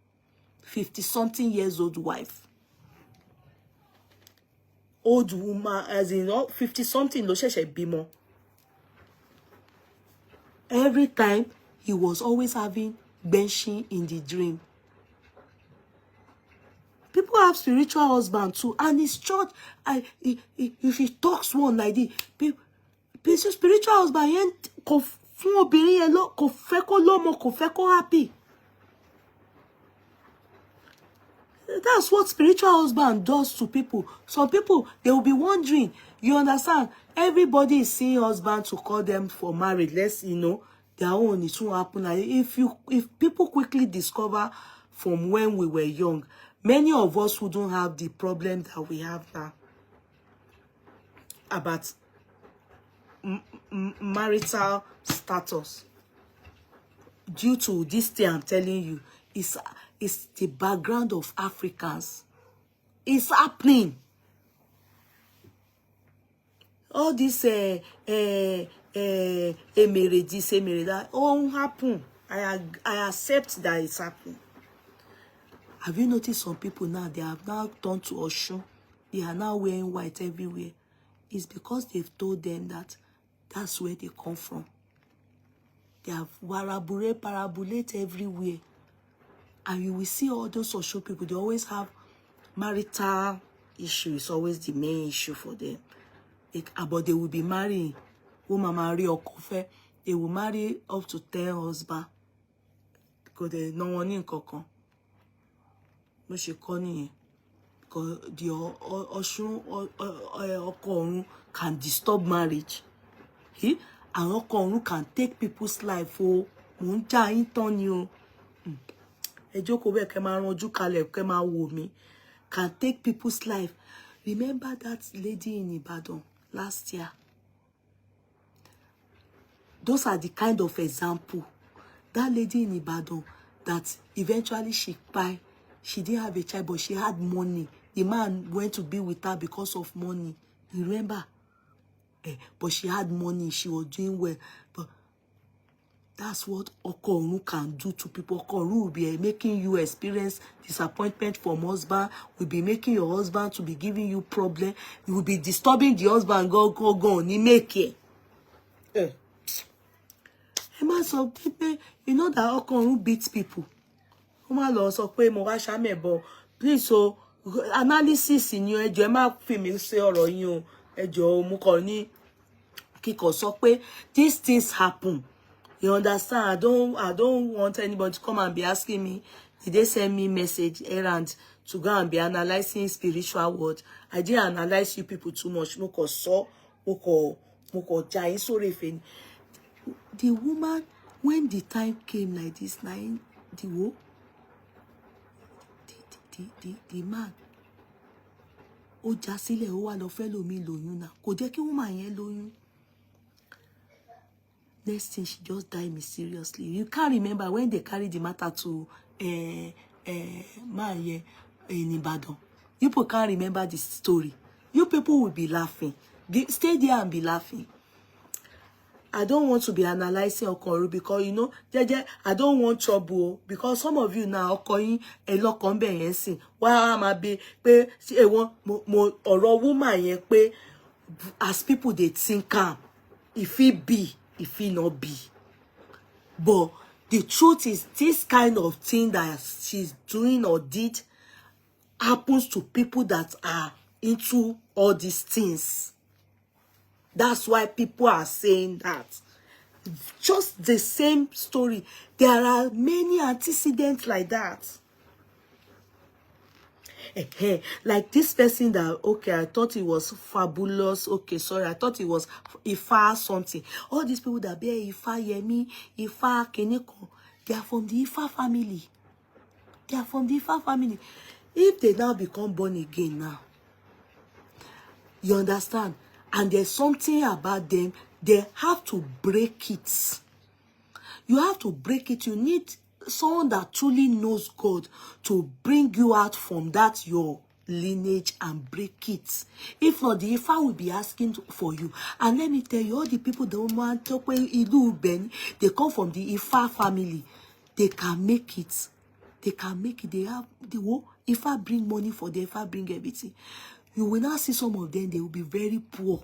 50-something years old wife. Old woman, as in 50-something, lo sheshe bimo. Every time he was always having benching in the dream. People have spiritual husband too, and his church, if he talks one like this, spiritual husband ko fun obìnrin yẹn lọ kò fẹ́ kó lọ́mọ kò fẹ́ kó happy. That's what spiritual husband does to people. Some people, they will be wondering, you understand? Everybody is seeing husband to call them for marriage. Let's, you know, their own, it won't happen. If people quickly discover from when we were young, many of us who don't have the problem that we have now. about marital status. Due to this thing I'm telling you, it's the background of Africans. It's happening. All this emere this, emere that, all happen. I accept that it's happening. Have you noticed some people now, they have now turned to Orun? They are now wearing white everywhere. It's because they've told them that that's where they come from. They have warabure, parabulate everywhere. And you will see all those social people, they always have marital issue. It's always the main issue for them. But they will be marrying. Woman marry or coffee. They will marry up to 10 husbands. Because they no one in kokon. No she calling. Because the Orun can disturb marriage. And Orun can take people's life. Oh, munja inton you. Ejoko be kema ranju kale kema wo mi. Can take people's life. Remember that lady in Ibadan last year? Those are the kind of example. That lady in Ibadan that eventually she died. She didn't have a child, but she had money. The man went to be with her because of money. You remember? But she had money. She was doing well. But that's what Orun can do to people. Orun will be making you experience disappointment from husband. Will be making your husband to be giving you problem. You will be disturbing the husband. Go. Ni make it. So people, you know that Orun beats people. Please, so analysis in you, ẹ má fi mi ṣe ọ̀rọ̀ yín o. Ẹ jọ̀ọ́ mo kàn ní kíkọ sọ pé these things happen. You understand? I don't want anybody to come and be asking me, did they send me message errand to go and be analyzing spiritual words? I didn't analyze you people too much. Mo kàn sọ, mo kàn ja yín sórí ìfẹ́. The woman, when the time came like this, the man, ó já sílẹ̀, ó wá lọ fẹ́ lómi lóyún náà. Kò jẹ́ kí woman yẹn lóyún. Next thing, she just died mysteriously. You can't remember when they carried the matter to man here in Ibadan. You people can't remember the story. You people will be laughing. Stay there and be laughing. I don't want to be analyzing Orun because, you know, I don't want trouble because some of you now Orun a lot conveyancing. Why am I be pé e won mo ọ̀rọ̀ woman yẹn pé as people they think if it be, if it not be. But the truth is this kind of thing that she's doing or did happens to people that are into all these things. That's why people are saying that. Just the same story. There are many antecedents like that. Like this person that, okay, I thought it was fabulous. Okay, sorry, I thought it was Ifa something. All these people that bear Ifa Yemi, Ifa Keneko, they are from the Ifa family. They are from the Ifa family. If they now become born again now, you understand? And there's something about them, they have to break it. You have to break it. You need someone that truly knows God to bring you out from that your lineage and break it. If not, the Ifa will be asking for you. And let me tell you, all the people that want to pay Ilu Ben, they come from the Ifa family. They can make it. They can make it. They have the Ifa bring money for them, Ifa bring everything. You will now see some of them, they will be very poor.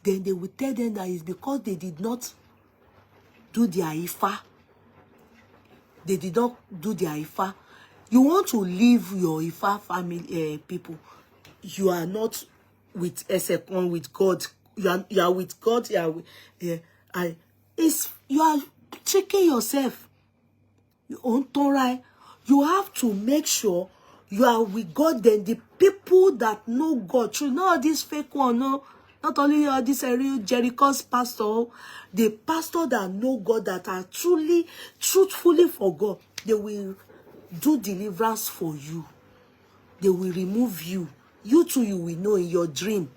Then they will tell them that it's because they did not do their Ifa. They did not do their Ifa. You want to leave your Ifa family people. You are not with Esekon, with God. You are with God. You are with, you are tricking yourself. You have to make sure you are with God. Then the people that know God, through not this fake one, no, not only this real Jericho's pastor, the pastor that know God, that are truthfully for God, they will do deliverance for you. They will remove you. You too, you will know in your dream.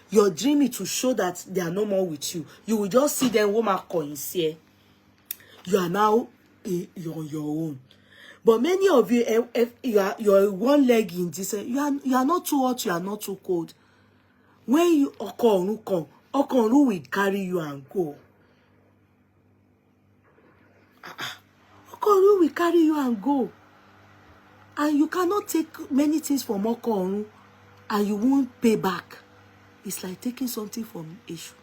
your dream is to show that they are no more with you. You will just see them woman coins here. You are now you're on your own. But many of you, if you're one leg in this, you are not too hot, you are not too cold. When you Orun will carry you and go. Orun will carry you and go. And you cannot take many things from Orun and you won't pay back. It's like taking something from Eshu.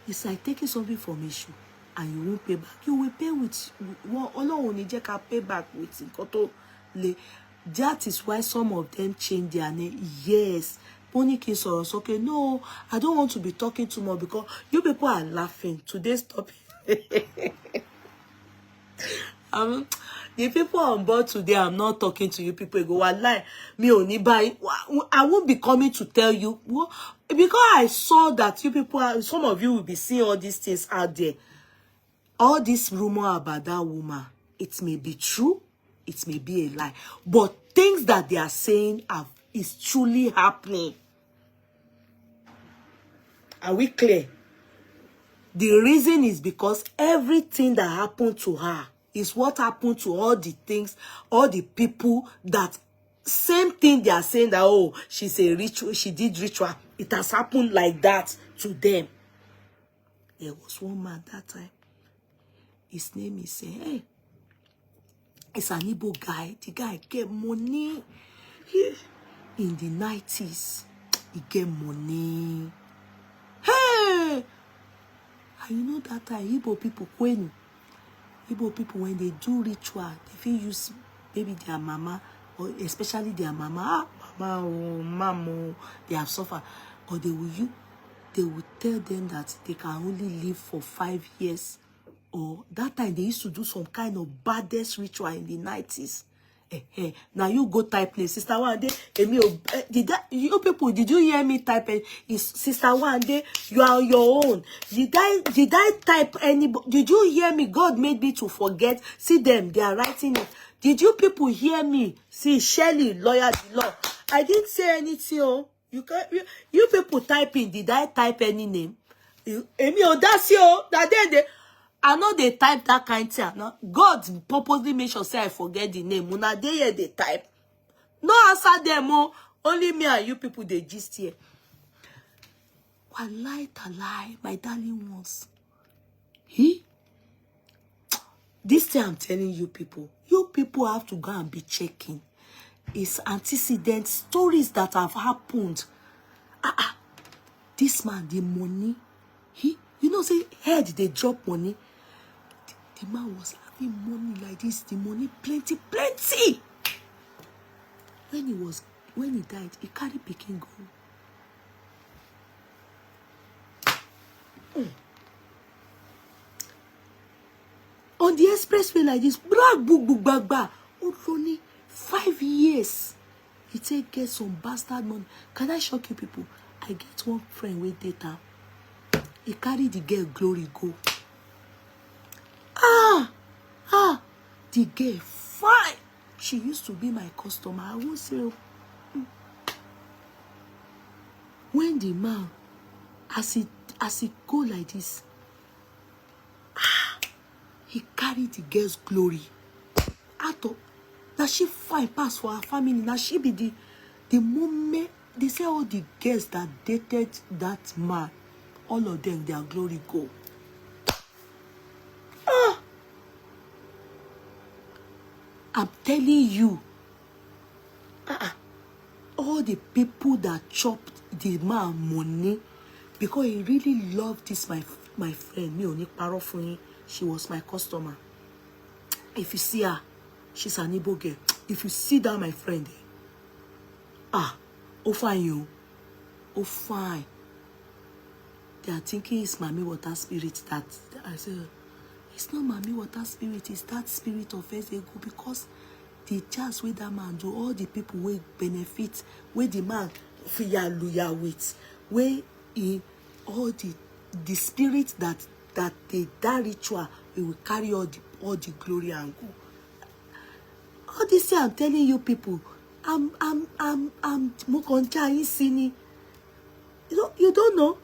It's like taking something from Eshu and you won't pay back. You will pay with what Olorun pay back with. That is why some of them change their name. Yes. Pony King Soros. Okay, no, I don't want to be talking too much because you people are laughing. Today's topic. The people on board today, I'm not talking to you people. Go, lie. Me only buy. I won't be coming to tell you. Because I saw that you people, some of you will be seeing all these things out there. All this rumor about that woman, it may be true. It may be a lie. But things that they are saying is truly happening. Are we clear? The reason is because everything that happened to her is what happened to all the things, all the people that same thing they are saying that, oh, she's a ritual, she did ritual. It has happened like that to them. There was one man that time. His name is, hey, it's an Igbo guy. The guy get money. In the 90s, he get money. Hey! And you know that time, Igbo people, when they do ritual, they feel use maybe their mama, or especially their mama, mama or mama, they have suffered. Or they will tell them that they can only live for 5 years. Or that time they used to do some kind of baddest ritual in the 90s. Now you go type place, sister one day. You people, did you hear me type? Is sister one day? You are on your own. Did I type anybody? Did you hear me? God made me to forget. See them, they are writing it. Did you people hear me? See Shelley, lawyer, the law. I didn't say anything. Oh, you people typing. Did I type any name? That's you. That day. I know they type that kind of thing. No? God purposely make sure say I forget the name. When they type. No answer them. Oh. Only me and you people they gist here. Wallahi talai, my darling ones. This thing I'm telling you people have to go and be checking. It's antecedent stories that have happened. This man, the money, you know, say head they drop money. The man was having money like this. The money plenty. When he died, he carried Peking gold. On the expressway like this, bag. Only 5 years. He take get some bastard money. Can I shock you people? I get one friend with data. He carried the girl glory go. The girl fine. She used to be my customer. I won't say. When the man, as he go like this, he carried the girl's glory. Now she fine pass for her family. Now she be the moment they say all the girls that dated that man, all of them, their glory go. I'm telling you, all the people that chopped the man money because he really loved this my friend. Me only paro for him. She was my customer. If you see her, she's an Igbo girl. If you see that my friend, oh fine you, oh fine. They are thinking it's Mami Water Spirit that I said. It's not Mami Water Spirit, it's that spirit of Ego because the chance with that man do all the people will benefit, where the man fear loyal with, where in all the spirit that ritual we will carry all the glory and go. All this thing I'm telling you people, Mokonja Isini. You don't know.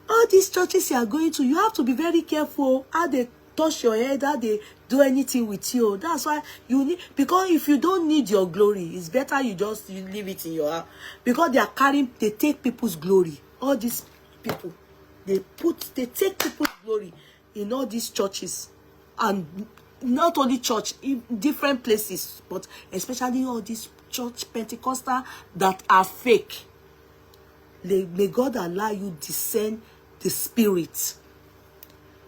All these churches you are going to, you have to be very careful how they touch your head, how they do anything with you. That's why you need, because if you don't need your glory, it's better you leave it in your heart. Because they take people's glory. All these people, they take people's glory in all these churches. And not only church, in different places, but especially all these church Pentecostal that are fake. May God allow you discern the spirit.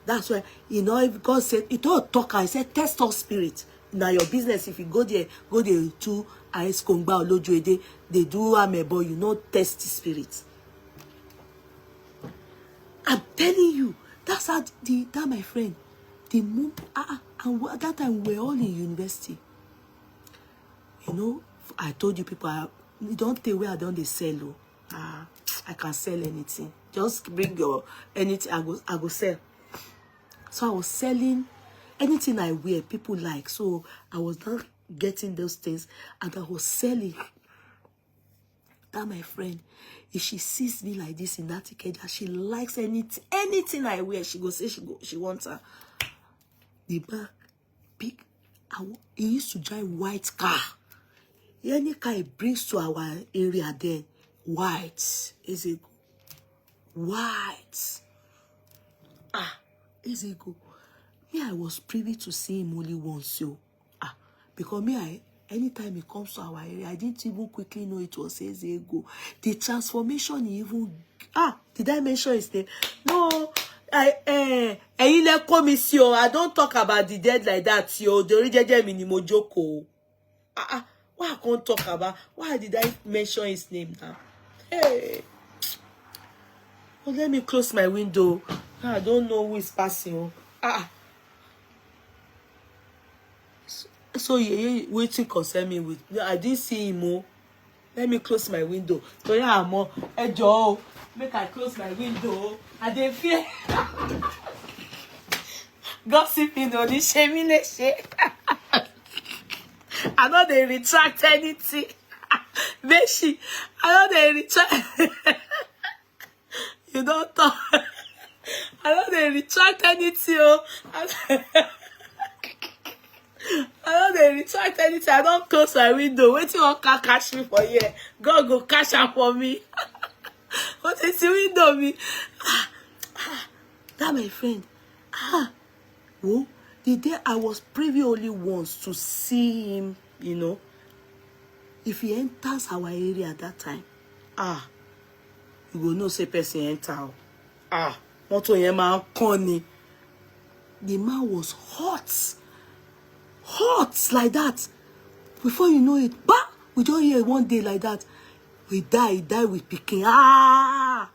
That's why, if God said, it don't talk, I said, test all spirit. Now your business, if you go there to Ice Kongba Olojuede, they do amebo, test the spirit. I'm telling you, that's how that my friend, the move, and at that time we were all in university. I told you people, don't tell where I don't they sell. I can sell anything. Just bring your anything, I go sell. So I was selling anything I wear, people like. So I was not getting those things, and I was selling. That my friend, if she sees me like this in that ticket, she likes anything I wear, she she wants her. The back, big. He used to drive white car. Any car he brings to our area, then white is it? White. Is it go? Me, I was privy to see him only once, because anytime he comes to our area, I didn't even quickly know it was Ezego. The transformation he even did I mention his name? No, I don't talk about the dead like that, yo. The original minimo joko. Why I can't talk about? Why did I mention his name now? Hey. Well, let me close my window. I don't know who is passing. So waiting concern me with. I didn't see him. Let me close my window. So yeah, I'm Joe. Make I close my window. I didn't fear. Gossiping on this shame. I know they retract anything. Beshi, I know they retract. You don't talk. I know they retract anything. I know they retract anything. I don't close my window. Wait till God catch me for here. God go catch up for me. What is the window me? That my friend. Oh, the day I was privy only once to see him, if he enters our area at that time, you will know say person enter. Not to him man corny. The man was hot like that. Before you know it, we don't hear one day like that. He died with picking. Now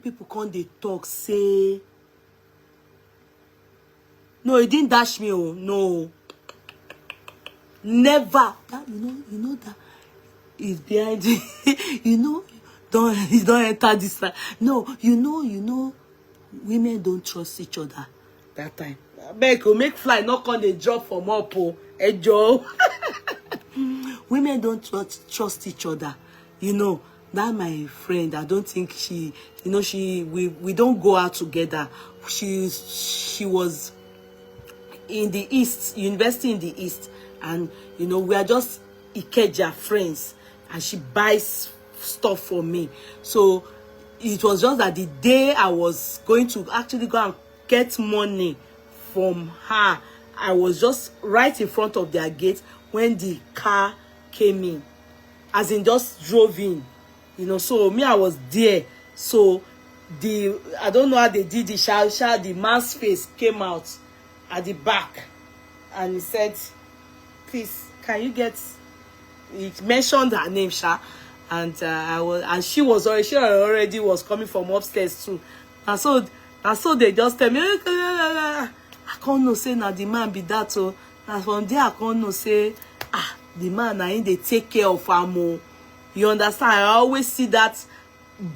people come they talk say. No, he didn't dash me. No, never. That, you know that is behind. Don't enter this line. No, women don't trust each other. That time, make fly not on the drop from up. Joe. Women don't trust each other. That my friend, I don't think we don't go out together. She was in the East, university in the East, and we are just Ikeja friends, and she buys stuff for me. So it was just that the day I was going to actually go and get money from her, I was just right in front of their gate when the car came in, as in just drove in. So me, I was there. So I don't know how they did it. The man's face came out at the back, and he said, "Please, can you get?" He mentioned her name, and and she already was coming from upstairs too. And so they just tell me, I can't know say now the man be that. So and from there I can't know say the man they take care of her. You understand? I always see that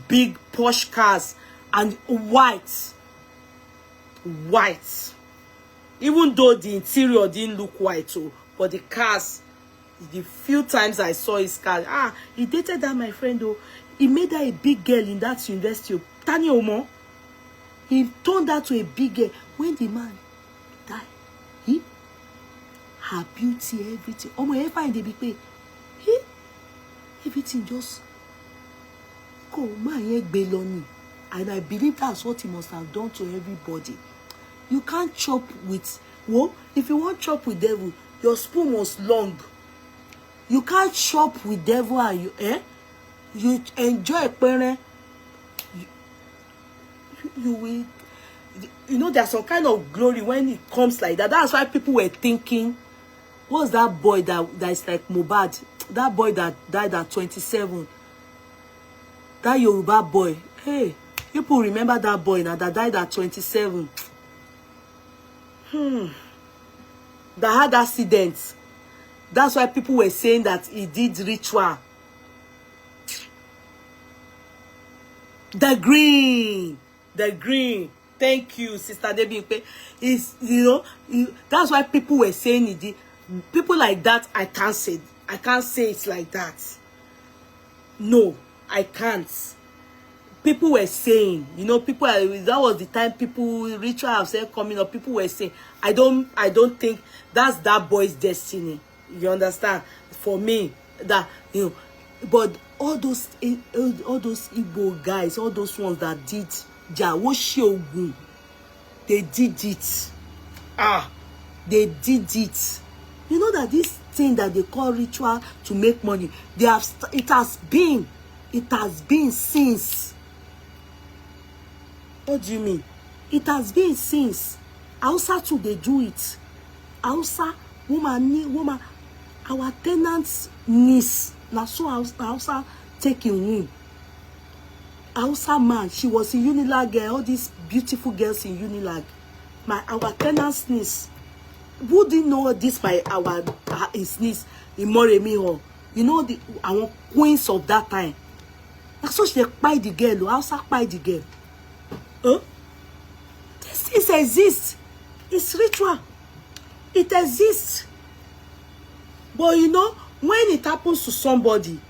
big posh cars and white. even though the interior didn't look white, oh, but the cars, the few times I saw his car, he dated that my friend, oh, he made her a big girl in that university, Tani Omo. He turned her to a big girl. When the man died, her beauty, everything, almost ever in the big way, everything just go, man, and I believe that's what he must have done to everybody. You can't chop with, well, if you want chop with devil, your spoon was long. You can't chop with devil and you enjoy parent. You will, you know, there's some kind of glory when it comes like that. That's why people were thinking, what's that boy that is like Mohbad? That boy that died at 27. That Yoruba boy. Hey, people remember that boy now that died at 27. That had accidents. That's why people were saying that he did ritual. The green. Thank you, Sister Debbie. Is, you know, that's why people were saying he did. People like that, I can't say it's like that. No, I can't. People were saying, you know, that was the time people ritual have said coming up. People were saying, I don't think that's that boy's destiny. You understand? For me, that, you know, but all those Igbo guys, all those ones that did Jawoshi Ogun, they did it. They did it. You know that this thing that they call ritual to make money, it has been since. What do you mean? It has been since. Hausa too, they do it. Hausa woman, our tenant's niece. Now so Hausa taking womb. Hausa man, she was in Unilag, all these beautiful girls in Unilag. Our tenant's niece. Who didn't know this by his niece, Imoremi? You know, our queens of that time. That's so she buy the girl, Hausa buy the girl. This exists. It's ritual. It exists. But you know, when it happens to somebody,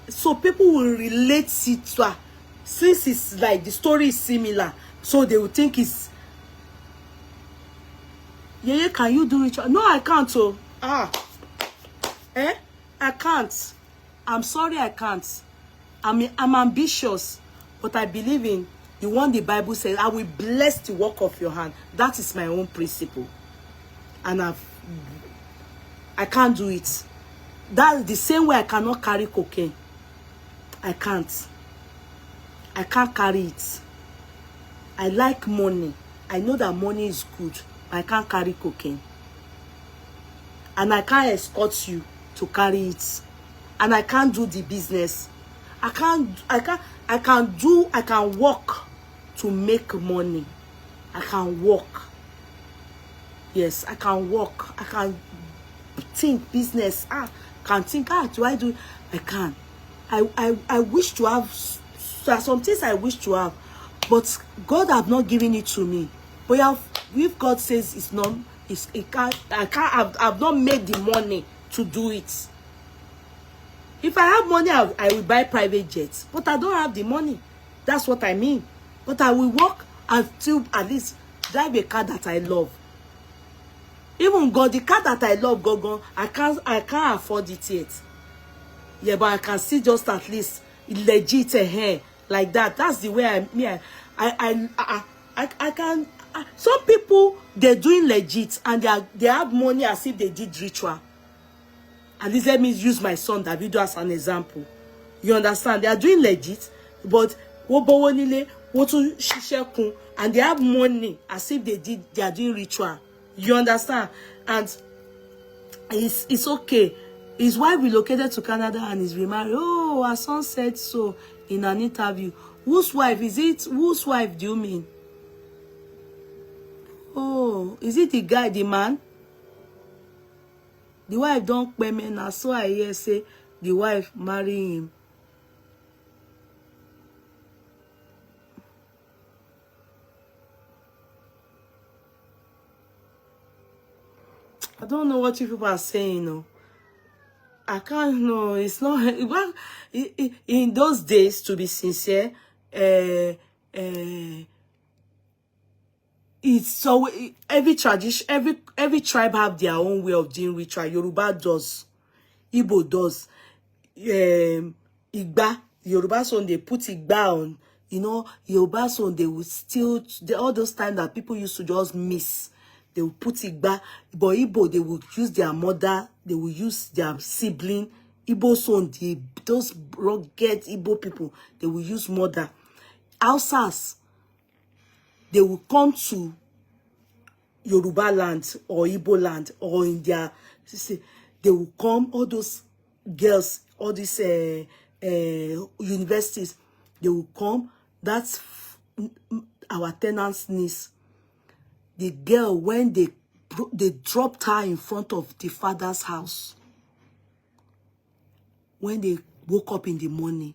so people will relate it to her. Since it's like the story is similar, so they will think it's, yeah, can you do ritual? No, I can't. I can't. I'm sorry, I can't. I'm ambitious, but I believe in the one the Bible says, I will bless the work of your hand. That is my own principle. And I can't do it. That's the same way I cannot carry cocaine. I can't. I can't carry it. I like money. I know that money is good. I can't carry cocaine. And I can't escort you to carry it. And I can't do the business. I can work to make money. I can work. Yes, I can work. I can think business. Can think, do I do? I can. I wish to have, there are some things I wish to have, but God have not given it to me. But if God says it's not, I've not made the money to do it. If I have money, I will buy private jets. But I don't have the money. That's what I mean. But I will work and still at least drive a car that I love. Even God, the car that I love, I can't afford it yet. Yeah, but I can see just at least legit hair like that. That's the way I can. Some people, they're doing legit and they have money as if they did ritual. At least let me use my son Davido as an example. You understand? They are doing legit, but and they have money as if they are doing ritual. You understand? And it's okay. His wife relocated to Canada and is remarried. Oh, her son said so in an interview. Whose wife is it? Whose wife do you mean? Oh, is it the guy, the man? The wife don't pay me now, so I hear say the wife marry him. I don't know what you people are saying, no. I can't know. It's not well, in those days, to be sincere, it's so every tradition, every tribe have their own way of doing ritual. Yoruba does, Igbo does, Igba, Yoruba son they put Igba on. You know, Yoruba son they would still all those times that people used to just miss. They will put Igba, but Igbo they would use their mother, they will use their sibling. Igbo son, those rugged Igbo people, they will use mother. Hausas, they will come to Yoruba land or Igbo land or in their, they will come, all those girls, all these universities, they will come. That's our tenant's niece. The girl, when they dropped her in front of the father's house, when they woke up in the morning,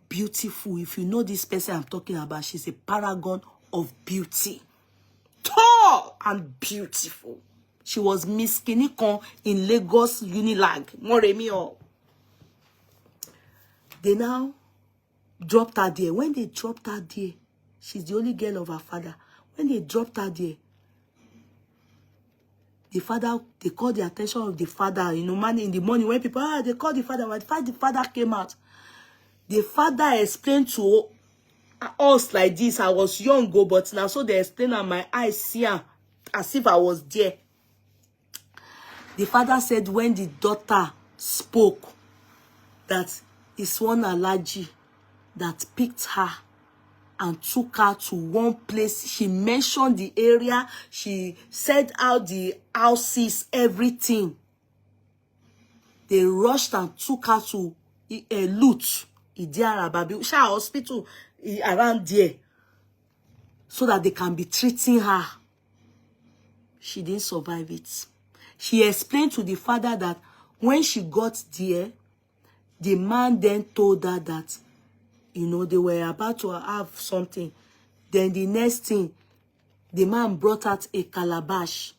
beautiful. If you know this person I'm talking about, she's a paragon of beauty. Tall and beautiful. She was Miss Kinikon in Lagos Unilag. Moremi all. They now dropped her there. When they dropped her there, she's the only girl of her father. When they dropped her there, the father, they called the attention of the father, you know, man, in the morning when people, they called the father. When the father came out, the father explained to us like this. I was young, but now so they explain and my eyes see her as if I was there. The father said when the daughter spoke that it's one allergy that picked her and took her to one place. She mentioned the area. She said out the houses, everything. They rushed and took her to a Lut, Idiara Babi, hospital around there, so that they can be treating her. She didn't survive it. She explained to the father that when she got there, the man then told her that, you know, they were about to have something. Then the next thing, the man brought out a calabash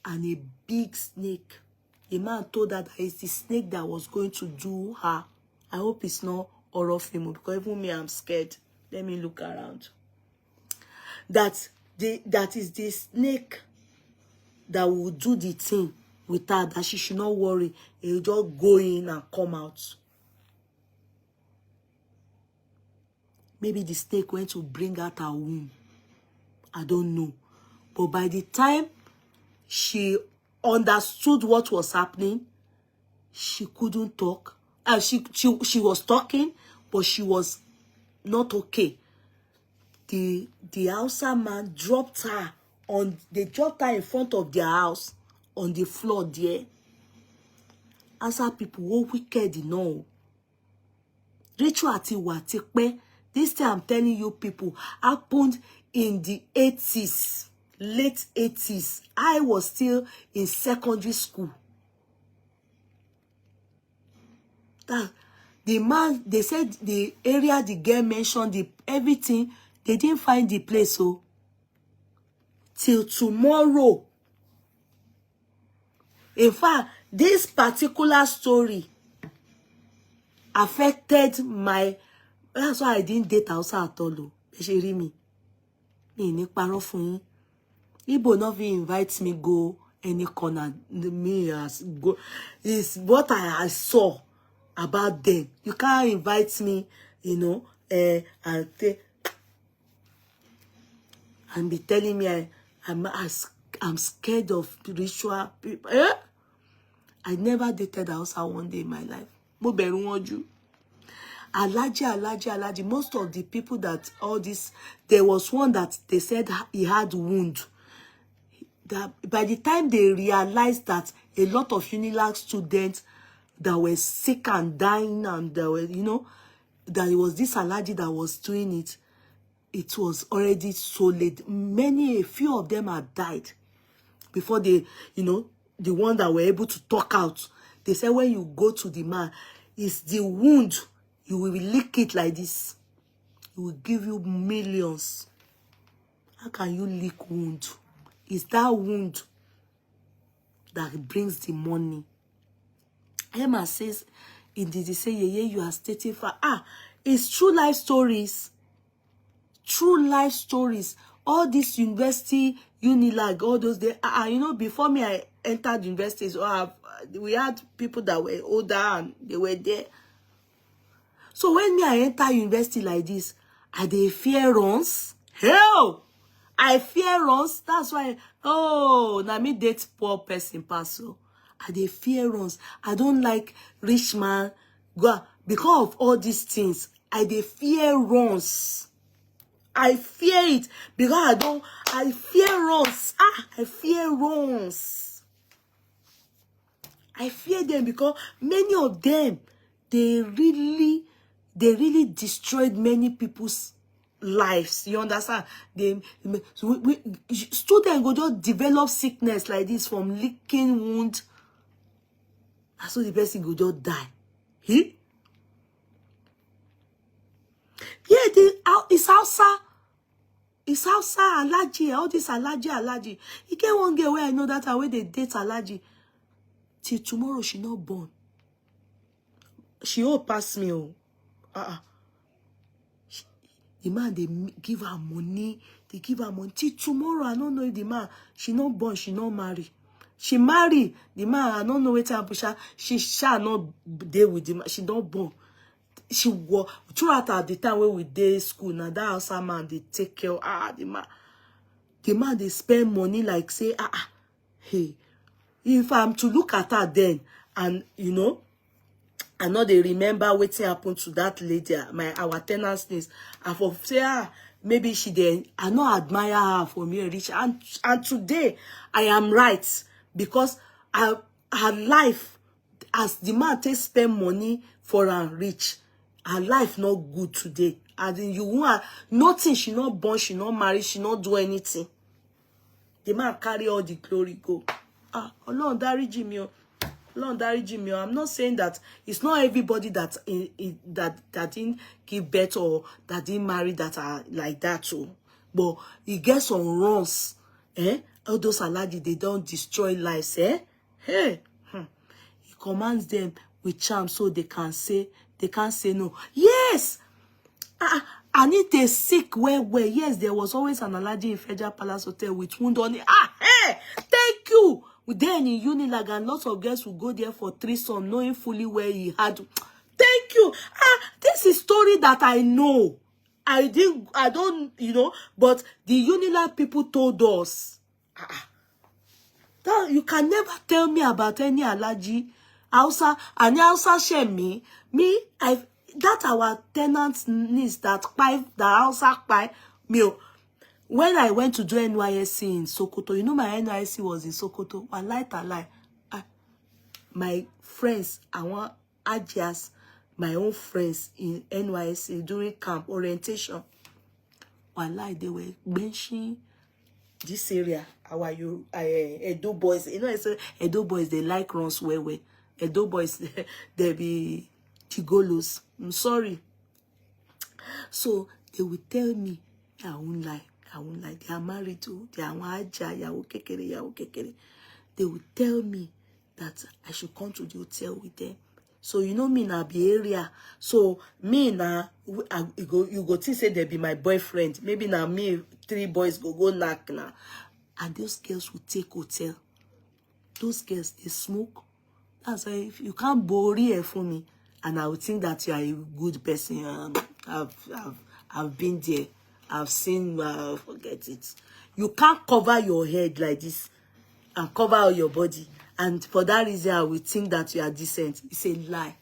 and a big snake. The man told her that it's the snake that was going to do her. I hope it's not horror film, because even me, I'm scared. Let me look around. That is the snake that will do the thing with her, that she should not worry. It will just go in and come out. Maybe the snake went to bring out her womb. I don't know. But by the time she understood what was happening, she couldn't talk. She was talking, but she was not okay. The Hausa man dropped her they dropped her in front of their house on the floor there. Hausa people were wicked, you know. Ritual ati wa ti pe. This thing I'm telling you people happened in the 80s, late 80s. I was still in secondary school. That the man, they said the area the girl mentioned, everything, they didn't find the place. So till tomorrow. In fact, this particular story affected my. That's why I didn't date Hausa at all. She read me. Me ni paro fun yin. Igbo not even invites me go any corner. Me as go is what I saw about them. You can't invite me, you know, and be telling me I'm scared of spiritual people. I never dated Hausa one day in my life. Mo beru won ju. Alaji. Most of the people that all this, there was one that they said he had wound. That by the time they realized that a lot of Unilag students that were sick and dying, and there were, you know, that it was this Alaji that was doing it, it was already so late. A few of them had died before they, you know, the one that were able to talk out. They said when you go to the man, it's the wound. You will lick it like this. It will give you millions. How can you lick wound? It's that wound that brings the money. Emma says, indeed, they say, yeah, you are stating for, it's true life stories. True life stories. All this university, Unilag, all those, they, you know, before me, I entered universities, we had people that were older and they were there. So when me, I enter university like this, I dey fear runs. Hell! I fear runs. That's why, now me date poor person pass. So I dey fear runs. I don't like rich man. Because of all these things, I dey fear runs. I fear it because I fear runs. I fear runs. I fear them because many of them, they really destroyed many people's lives. You understand? Students go just develop sickness like this from licking wound. And so the person go just die. Yeah, it's outside. It's outside allergy. All this allergy. You get one girl where I know that way they date allergy. Till tomorrow she not born. She all pass me. The man, they give her money. They give her money. Till tomorrow, I don't know if the man, she not born, she not marry. She marry. The man, I don't know what time she shall not deal with the man. She not born. She was throughout at the time when we day school. Now that outside man, they take care of the man. The man, they spend money like say, hey, if I'm to look at her then, and you know, I know they remember what happened to that lady, our tenants things. I for say, maybe she then, I not admire her for me rich. And today, I am right. Because her life, as the man takes spend money for her rich, her life not good today. As in, you want nothing, she not born, she not marry, she not do anything. The man carry all the glory go. Ọlọ́run dáríjì mi o. Ọlọ́run dáríjì mi o. I'm not saying that it's not everybody that didn't give birth or that didn't marry that are like that too. But he gets on runs. All those allergy, they don't destroy lives. He commands them with charm so they can't say no. Yes! I need to sick where. Yes, there was always an allergy in Federal Palace Hotel with wound on it. Hey! Thank you! Then in Unilag, and lots of girls will go there for threesome, knowing fully where he had. Thank you! This is story that I know. I don't, you know, but the Unilag people told us. That you can never tell me about any allergy. Hausa shame me. That our tenants needs that pipe, the Hausa pipe, me. When I went to do NYSC in Sokoto, you know my NYSC was in Sokoto. Wallahi, my friends, I want Ajias, my own friends in NYSC during camp orientation. Wallahi, they were benching this area. Our Edo boys, you know, I say Edo boys, they like runs well. Edo boys, they be Tigolos. I'm sorry. So they will tell me, I won't lie. They are married to, they are waja, yawo kekere. They will tell me that I should come to the hotel with them. So you know me na be area. So me na, you go think say they be my boyfriend. Maybe now me 3 boys go knock na. And those girls will take hotel. Those girls, they smoke. That's why if you can't bore here for me, and I would think that you are a good person. I've been there. I've seen, forget it. You can't cover your head like this and cover all your body. And for that reason, I will think that you are decent. It's a lie.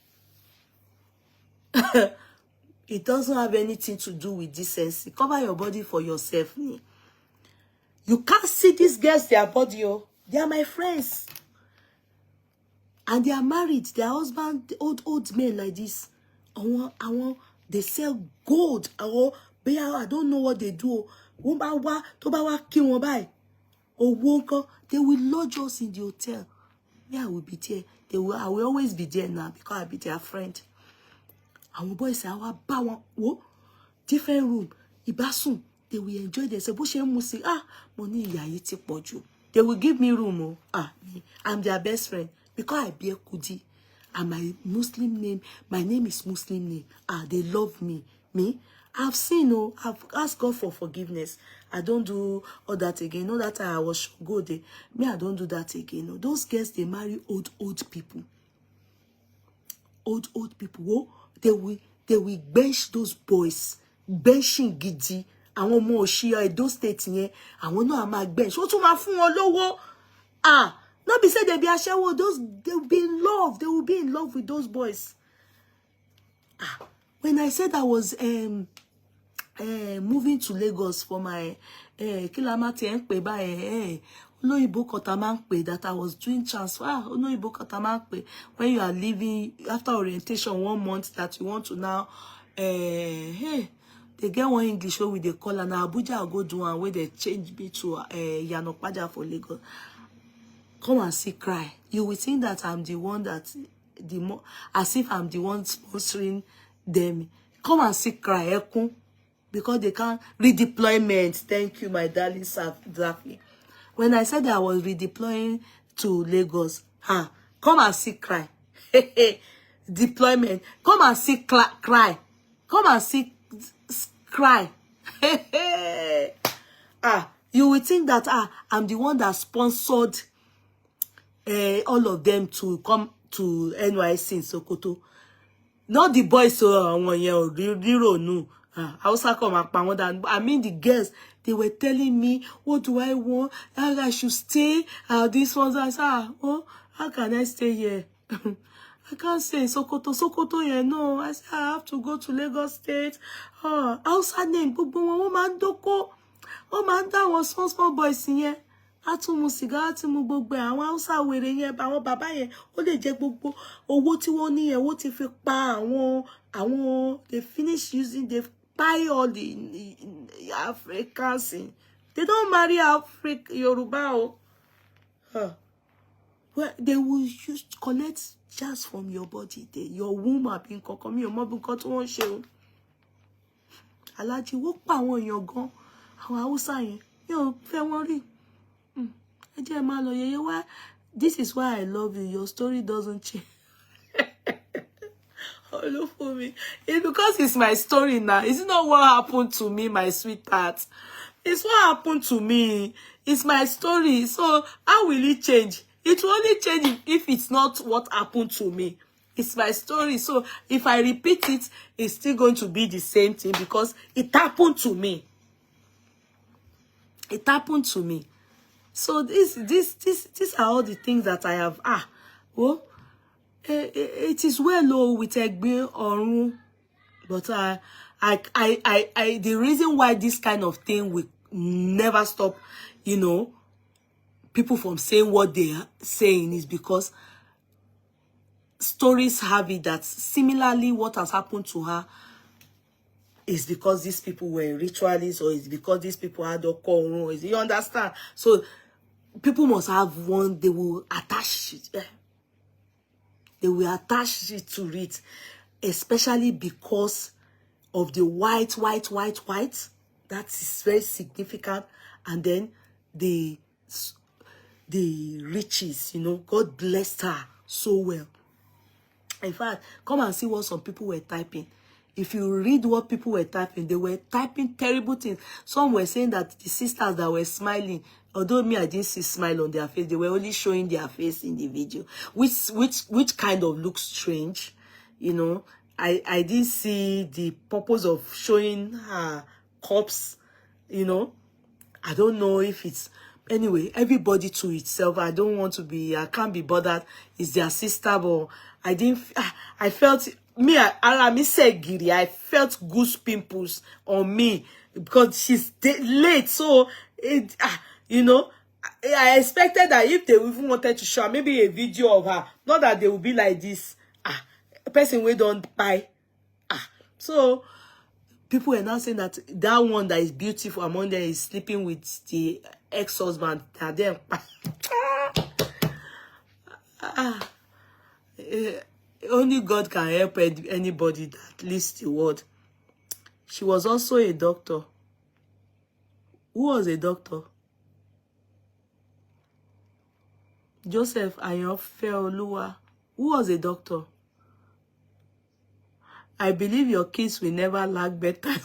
It doesn't have anything to do with decency. Cover your body for yourself. You can't see these girls, their body. They are my friends. And they are married. Their husband, old men like this. They sell gold. I don't know what they do. They will lodge us in the hotel. Yeah, I will be there. I will always be there now because I'll be their friend. And boys say, different room. Ibasun. They will enjoy themselves. Money yayi ti poju. They will give me room. Oh. I'm their best friend because I bear Kudi. And my Muslim name, my name is Muslim name. They love me. I've seen, I've asked God for forgiveness. I don't do all that again. Know that I was go there. I don't do that again. Those girls, they marry old people. Old people. Oh, they will bench those boys. Benching gidi. Àwọn ọmọ òṣìyà Edo State yẹn. Àwọn náà máa bench. Ó tún máa fún wọn lówó. Not be said they be ashawo. They will be in love. They will be in love with those boys. When I said I was moving to Lagos for my kilamati that I was doing transfer. When you are leaving after orientation 1 month that you want to now they get one English way with the call and Abuja I'll go do one where they change me to Yanokpaja for Lagos. Come and see cry. You will think that I'm the one that as if I'm the one sponsoring them. Come and see cry, Ekun, because they can't redeployment. Thank you, my darling Zafi. When I said that I was redeploying to Lagos, come and see cry. Deployment. Come and see cry. Come and see cry. You will think that I'm the one that sponsored all of them to come to NYC in Sokoto. Not the boys, so no. I also come up down. I mean the girls, they were telling me, what do I want? How I should stay? This ones I said, how can I stay here? I can't stay in Sokoto. Sokoto, no. I said, I have to go to Lagos State. Outside name, woman doko. Man, that was small boys in here. Atumu cigar, atumu gbogbo àwọn Hausa wèrè yẹn àwọn bàbá yẹn ó lè jẹ gbogbo owó tí wọ́n ní yẹn wọ́n ti fi pa àwọn they finish using they buy all the Africans. They don't marry Yoruba. Well, they will collect just from your body. Your womb have been kokomi your mobile got one show. Alaji wo pa àwọn èèyàn gan àwọn Hausa yẹn yo fẹ́ wọ́n rí. This is why I love you. Your story doesn't change. Look for me. It's because it's my story now. It's not what happened to me, my sweetheart. It's what happened to me. It's my story. So how will it change? It will only change if it's not what happened to me. It's my story. So if I repeat it, it's still going to be the same thing because it happened to me. It happened to me. So these are all the things that I have. It is well with Egbin Orun, but the reason why this kind of thing will never stop, people from saying what they are saying is because stories have it that similarly what has happened to her is because these people were ritualists or it's because these people had a call. You understand? So people must have one, they will attach it. They will attach it to it, especially because of the white. That is very significant. And then the riches, God blessed her so well. In fact, come and see what some people were typing. If you read what people were typing, they were typing terrible things. Some were saying that the sisters that were smiling, although me, I didn't see smile on their face, they were only showing their face in the video, which kind of looks strange. I didn't see the purpose of showing her corpse. I don't know if it's anyway. Everybody to itself. I can't be bothered. It's their sister, but I felt. I felt goose pimples on me because she's late. So I expected that if they even wanted to show maybe a video of her, not that they would be like this. A person we don't buy. So people are now saying that one that is beautiful among them is sleeping with the ex-husband. Only God can help anybody that lives the word. She was also a doctor. Who was a doctor? Joseph Ayonfeoluwa, who was a doctor. I believe your kids will never lack better.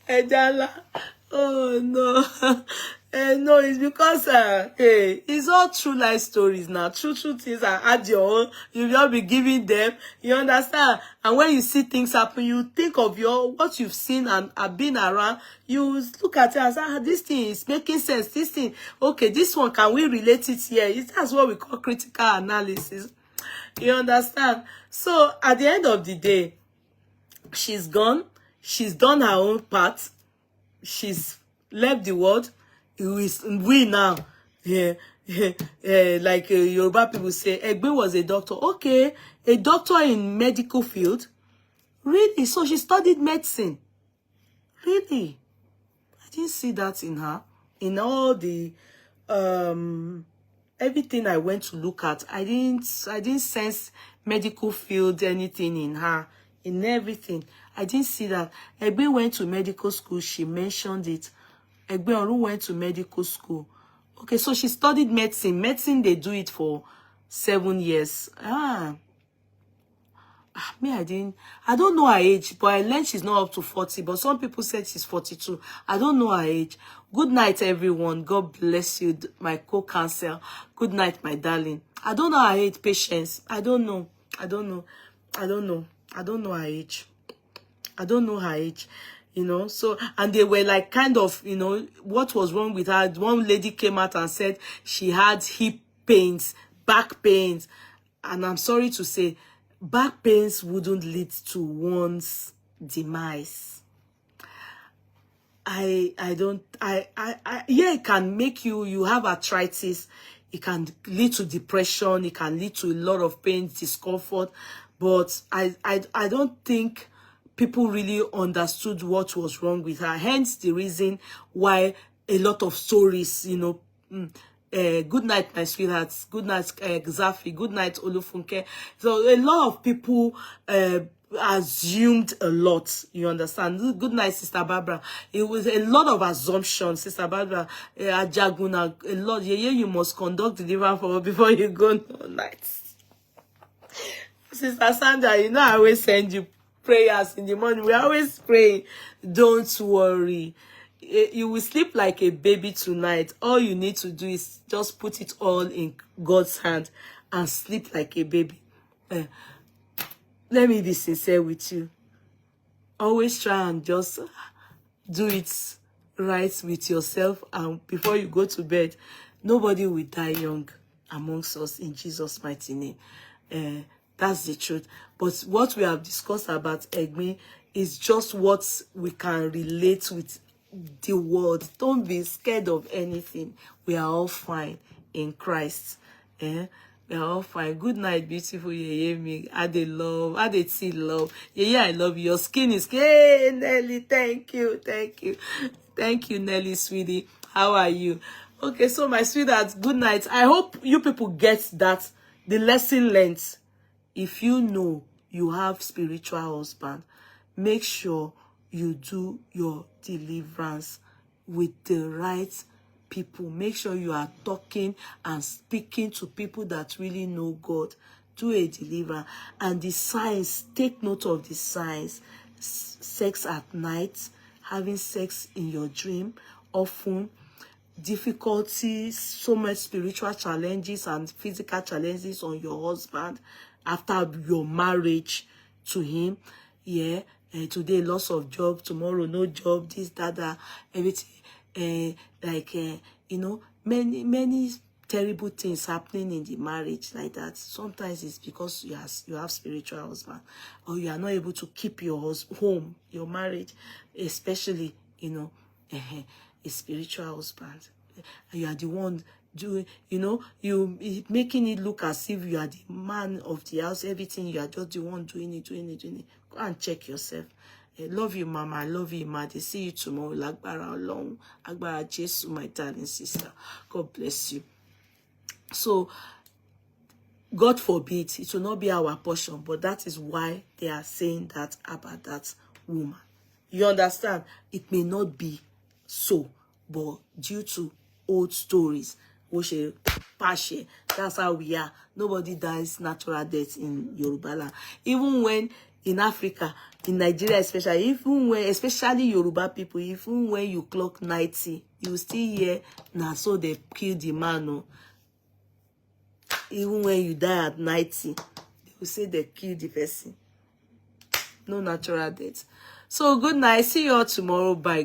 Ejala. Oh no. No, it's because hey, it's all true life stories now. True things are add your own. You will be giving them. You understand? And when you see things happen, you think of what you've seen and have been around. You look at it and say, this thing is making sense. This thing, okay, this one, can we relate it here? That's what we call critical analysis. You understand? So at the end of the day, she's gone. She's done her own part. She's left the world. We now, like Yoruba people say, Egbin was a doctor. Okay, a doctor in medical field. Really? So she studied medicine. Really? I didn't see that in her. In all the everything I went to look at, I didn't sense medical field anything in her. In everything, I didn't see that. Egbin went to medical school. She mentioned it. Orun went to medical school. Okay, so she studied medicine. Medicine, they do it for 7 years. Me, I don't know her age, but I learned she's not up to 40, but some people said she's 42. I don't know her age. Good night, everyone. God bless you, my co-counsel. Good night, my darling. I don't know her age, Patience. I don't know her age. I don't know her age. You know, so, and they were like kind of, you know, what was wrong with her. One lady came out and said she had hip pains, back pains. And I'm sorry to say, back pains wouldn't lead to one's demise. Yeah, it can make you have arthritis. It can lead to depression. It can lead to a lot of pain, discomfort. But I don't think people really understood what was wrong with her. Hence the reason why a lot of stories, you know, good night, my sweethearts. Good night, Zafi. Good night, Olufunke. So a lot of people assumed a lot. You understand? Good night, Sister Barbara. It was a lot of assumptions, Sister Barbara. Ajaguna, a lot. Yeah, you must conduct deliverance for before you go no nights. Sister Sandra, you know I always send you prayers in the morning. We always pray. Don't worry. You will sleep like a baby tonight. All you need to do is just put it all in God's hand and sleep like a baby. Let me be sincere with you. Always try and just do it right with yourself, and before you go to bed, nobody will die young amongst us in Jesus' mighty name. That's the truth. But what we have discussed about Egbin is just what we can relate with the world. Don't be scared of anything. We are all fine in Christ. We are all fine. Good night, beautiful Yeye me. Ade love. Ade tea love. Yeye, I love you. Your skin is... Hey, Nelly, thank you. Thank you, Nelly, sweetie. How are you? Okay, so my sweetheart, good night. I hope you people get that. The lesson learned. If you know you have spiritual husband, make sure you do your deliverance with the right people. Make sure you are talking and speaking to people that really know God. Do a deliverance. And the signs, take note of the signs. Sex at night, having sex in your dream, often, difficulties, so much spiritual challenges and physical challenges on your husband after your marriage to him. Today loss of job, tomorrow no job, this, that, everything. You know, many terrible things happening in the marriage like that. Sometimes it's because you have spiritual husband, or you are not able to keep your home, your marriage, especially, you know, a spiritual husband. You are the one doing, you know, you making it look as if you are the man of the house. Everything, you are just the one doing it. Go and check yourself. I love you, Mama. I love you, Madi. See you tomorrow. Lagbara along. Agbara Jesu, my darling sister. God bless you. So, God forbid, it will not be our portion, but that is why they are saying that about that woman. You understand? It may not be so, but due to old stories. That's how we are. Nobody dies natural death in Yoruba land. Even when in Africa, in Nigeria especially, even when, especially Yoruba people, even when you clock 90, you still hear, nah, so they kill the man. No? Even when you die at 90, they will say they kill the person. No natural death. So good night. See you all tomorrow. Bye.